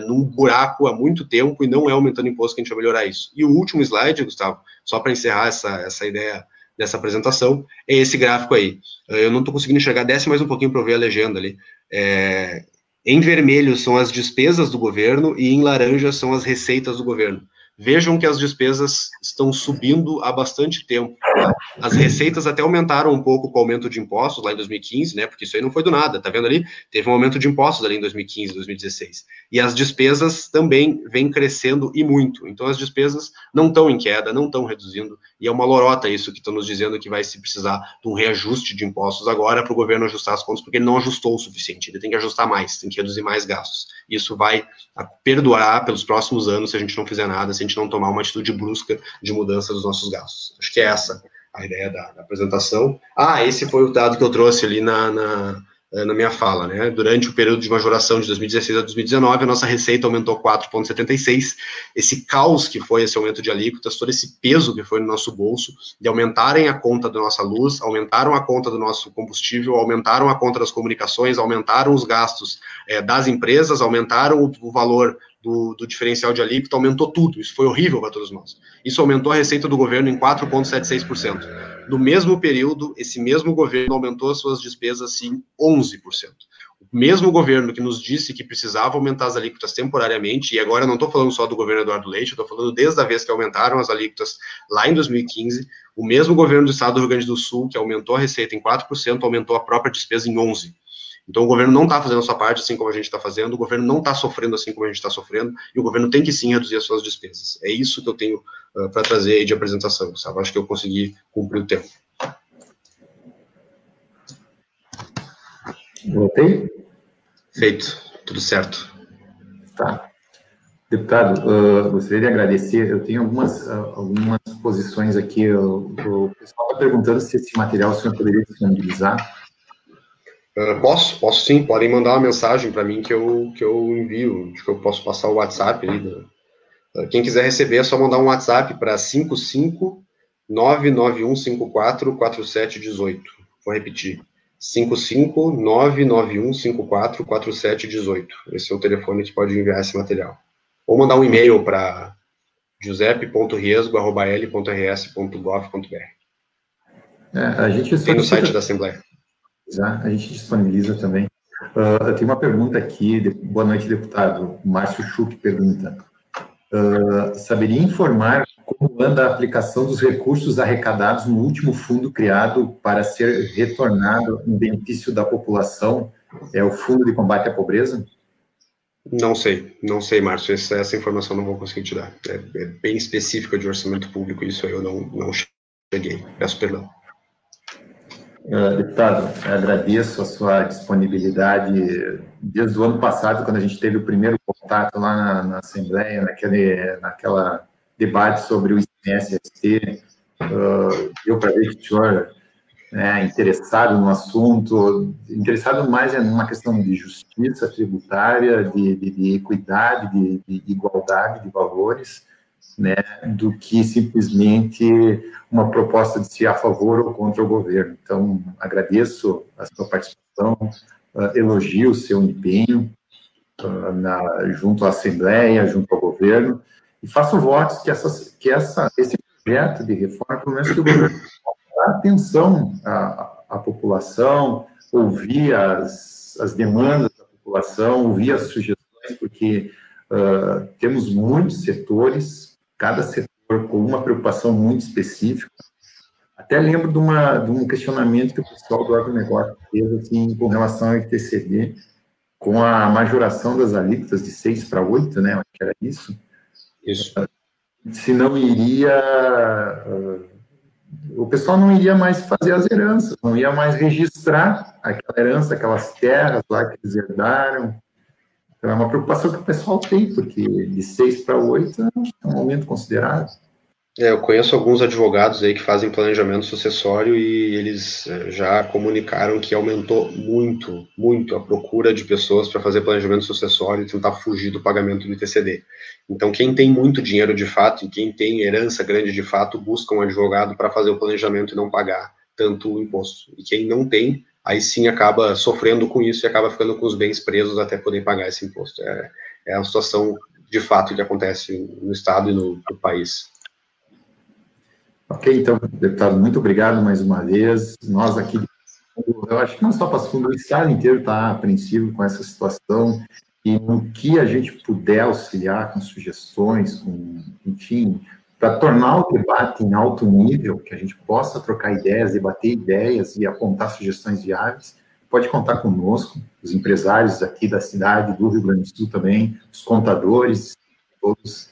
num buraco há muito tempo e não é aumentando imposto que a gente vai melhorar isso. E o último slide, Gustavo, só para encerrar essa ideia dessa apresentação, é esse gráfico aí. Eu não estou conseguindo enxergar, desce mais um pouquinho para eu ver a legenda ali. Em vermelho são as despesas do governo e em laranja são as receitas do governo. Vejam que as despesas estão subindo há bastante tempo. Tá? As receitas até aumentaram um pouco com o aumento de impostos lá em 2015, né? Porque isso aí não foi do nada, tá vendo ali? Teve um aumento de impostos ali em 2015, 2016. E as despesas também vêm crescendo e muito. Então as despesas não estão em queda, não estão reduzindo. E é uma lorota isso que estão nos dizendo que vai se precisar de um reajuste de impostos agora para o governo ajustar as contas, porque ele não ajustou o suficiente. Ele tem que ajustar mais, tem que reduzir mais gastos. Isso vai perdurar pelos próximos anos se a gente não fizer nada, se a gente não tomar uma atitude brusca de mudança dos nossos gastos. Acho que é essa a ideia da apresentação. Esse foi o dado que eu trouxe ali na minha fala, né? Durante o período de majoração de 2016 a 2019, a nossa receita aumentou 4,76%. Esse caos que foi esse aumento de alíquotas, todo esse peso que foi no nosso bolso, de aumentarem a conta da nossa luz, aumentaram a conta do nosso combustível, aumentaram a conta das comunicações, aumentaram os gastos das empresas, aumentaram o valor do diferencial de alíquota, aumentou tudo. Isso foi horrível para todos nós. Isso aumentou a receita do governo em 4,76%. No mesmo período, esse mesmo governo aumentou as suas despesas em 11%. O mesmo governo que nos disse que precisava aumentar as alíquotas temporariamente, e agora eu não estou falando só do governo Eduardo Leite, eu estou falando desde a vez que aumentaram as alíquotas lá em 2015, o mesmo governo do estado do Rio Grande do Sul, que aumentou a receita em 4%, aumentou a própria despesa em 11%. Então, o governo não está fazendo a sua parte assim como a gente está fazendo, o governo não está sofrendo assim como a gente está sofrendo, e o governo tem que sim reduzir as suas despesas. É isso que eu tenho para trazer aí de apresentação, sabe? Acho que eu consegui cumprir o tempo. Voltei? Feito, tudo certo. Tá. Deputado, gostaria de agradecer. Eu tenho algumas posições aqui. O pessoal está perguntando se esse material o senhor poderia disponibilizar. Posso sim, podem mandar uma mensagem para mim que eu envio, acho que eu posso passar o WhatsApp ali. Quem quiser receber é só mandar um WhatsApp para 55991544718. Vou repetir, 55991544718. Esse é o telefone que pode enviar esse material. Ou mandar um e-mail para giuseppe.riesgo@l.rs.gov.br. A gente tem no site da Assembleia. A gente disponibiliza também. Eu tenho uma pergunta aqui. Boa noite, deputado. Márcio Schuch pergunta. Saberia informar como anda a aplicação dos recursos arrecadados no último fundo criado para ser retornado em benefício da população? É o Fundo de Combate à Pobreza? Não sei, Márcio. Essa informação não vou conseguir te dar. É bem específica de orçamento público, isso aí eu não cheguei. Peço perdão. Deputado, agradeço a sua disponibilidade desde o ano passado, quando a gente teve o primeiro contato lá na Assembleia, naquela debate sobre o ICMS-ST. Deu para ver que o senhor é interessado no assunto, interessado mais numa questão de justiça tributária, de equidade, de igualdade de valores, né, do que simplesmente uma proposta de ser a favor ou contra o governo. Então, agradeço a sua participação, elogio o seu empenho junto à Assembleia, junto ao governo, e faço votos que esse projeto de reforma, pelo menos que o governo dê atenção à população, ouvir as demandas da população, ouvir as sugestões, porque temos muitos setores, cada setor com uma preocupação muito específica. Até lembro de um questionamento que o pessoal do agronegócio fez assim, com relação ao ITCD, com a majoração das alíquotas de 6 para 8, né? Acho que era isso. Isso. Se não iria... o pessoal não iria mais fazer as heranças, não ia mais registrar aquela herança, aquelas terras lá que eles herdaram. Então, é uma preocupação que o pessoal tem, porque de 6 para 8 é um aumento considerável. Eu conheço alguns advogados aí que fazem planejamento sucessório e eles já comunicaram que aumentou muito a procura de pessoas para fazer planejamento sucessório e tentar fugir do pagamento do ITCD. Então, quem tem muito dinheiro de fato e quem tem herança grande de fato, busca um advogado para fazer o planejamento e não pagar tanto o imposto. E quem não tem, aí sim acaba sofrendo com isso e acaba ficando com os bens presos até poder pagar esse imposto. É uma situação de fato que acontece no Estado e no país. Ok, então, deputado, muito obrigado mais uma vez. Nós aqui, eu acho que não só Passo Fundo, o Estado inteiro está apreensivo com essa situação e no que a gente puder auxiliar com sugestões, enfim, para tornar o debate em alto nível, que a gente possa trocar ideias, debater ideias e apontar sugestões viáveis, pode contar conosco, os empresários aqui da cidade, do Rio Grande do Sul também, os contadores, todos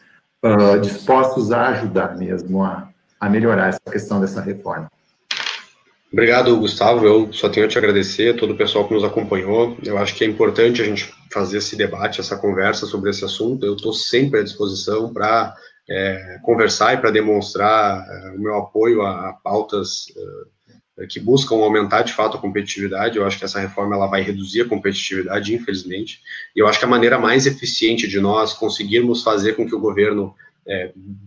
dispostos a ajudar mesmo a melhorar essa questão dessa reforma. Obrigado, Gustavo. Eu só tenho a te agradecer, todo o pessoal que nos acompanhou. Eu acho que é importante a gente fazer esse debate, essa conversa sobre esse assunto. Eu estou sempre à disposição para conversar e para demonstrar o meu apoio a pautas que buscam aumentar de fato a competitividade. Eu acho que essa reforma ela vai reduzir a competitividade, infelizmente, e eu acho que a maneira mais eficiente de nós conseguirmos fazer com que o governo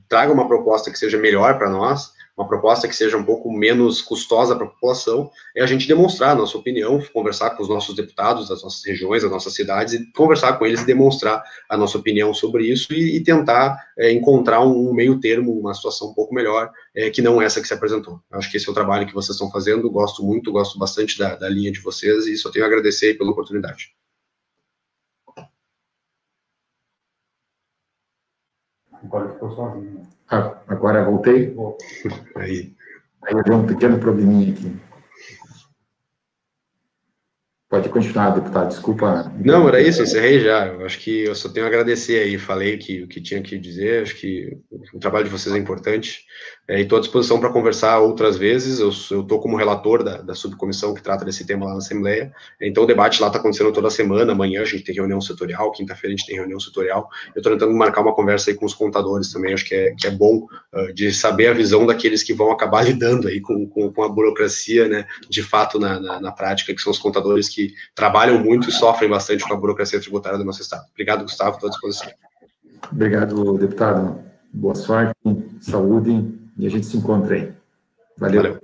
traga uma proposta que seja melhor para nós, uma proposta que seja um pouco menos custosa para a população, é a gente demonstrar a nossa opinião, conversar com os nossos deputados das nossas regiões, das nossas cidades, e conversar com eles e demonstrar a nossa opinião sobre isso e tentar encontrar um meio termo, uma situação um pouco melhor, que não essa que se apresentou. Eu acho que esse é o trabalho que vocês estão fazendo, gosto bastante da linha de vocês e só tenho a agradecer pela oportunidade. Agora ficou sozinho. Agora voltei? Aí deu um pequeno probleminha aqui. Pode continuar, deputado, desculpa. Não, era isso, encerrei já. Eu acho que eu só tenho a agradecer aí, falei o que tinha que dizer, acho que o trabalho de vocês é importante, e estou à disposição para conversar outras vezes. Eu estou como relator da subcomissão que trata desse tema lá na Assembleia, então o debate lá está acontecendo toda semana. Amanhã a gente tem reunião setorial, quinta-feira a gente tem reunião setorial. Eu estou tentando marcar uma conversa aí com os contadores também, acho que é bom de saber a visão daqueles que vão acabar lidando aí com a burocracia, né, de fato na prática, que são os contadores que trabalham muito e sofrem bastante com a burocracia tributária do nosso estado. Obrigado, Gustavo, estou à disposição. Obrigado, deputado. Boa sorte, saúde, e a gente se encontra aí. Valeu.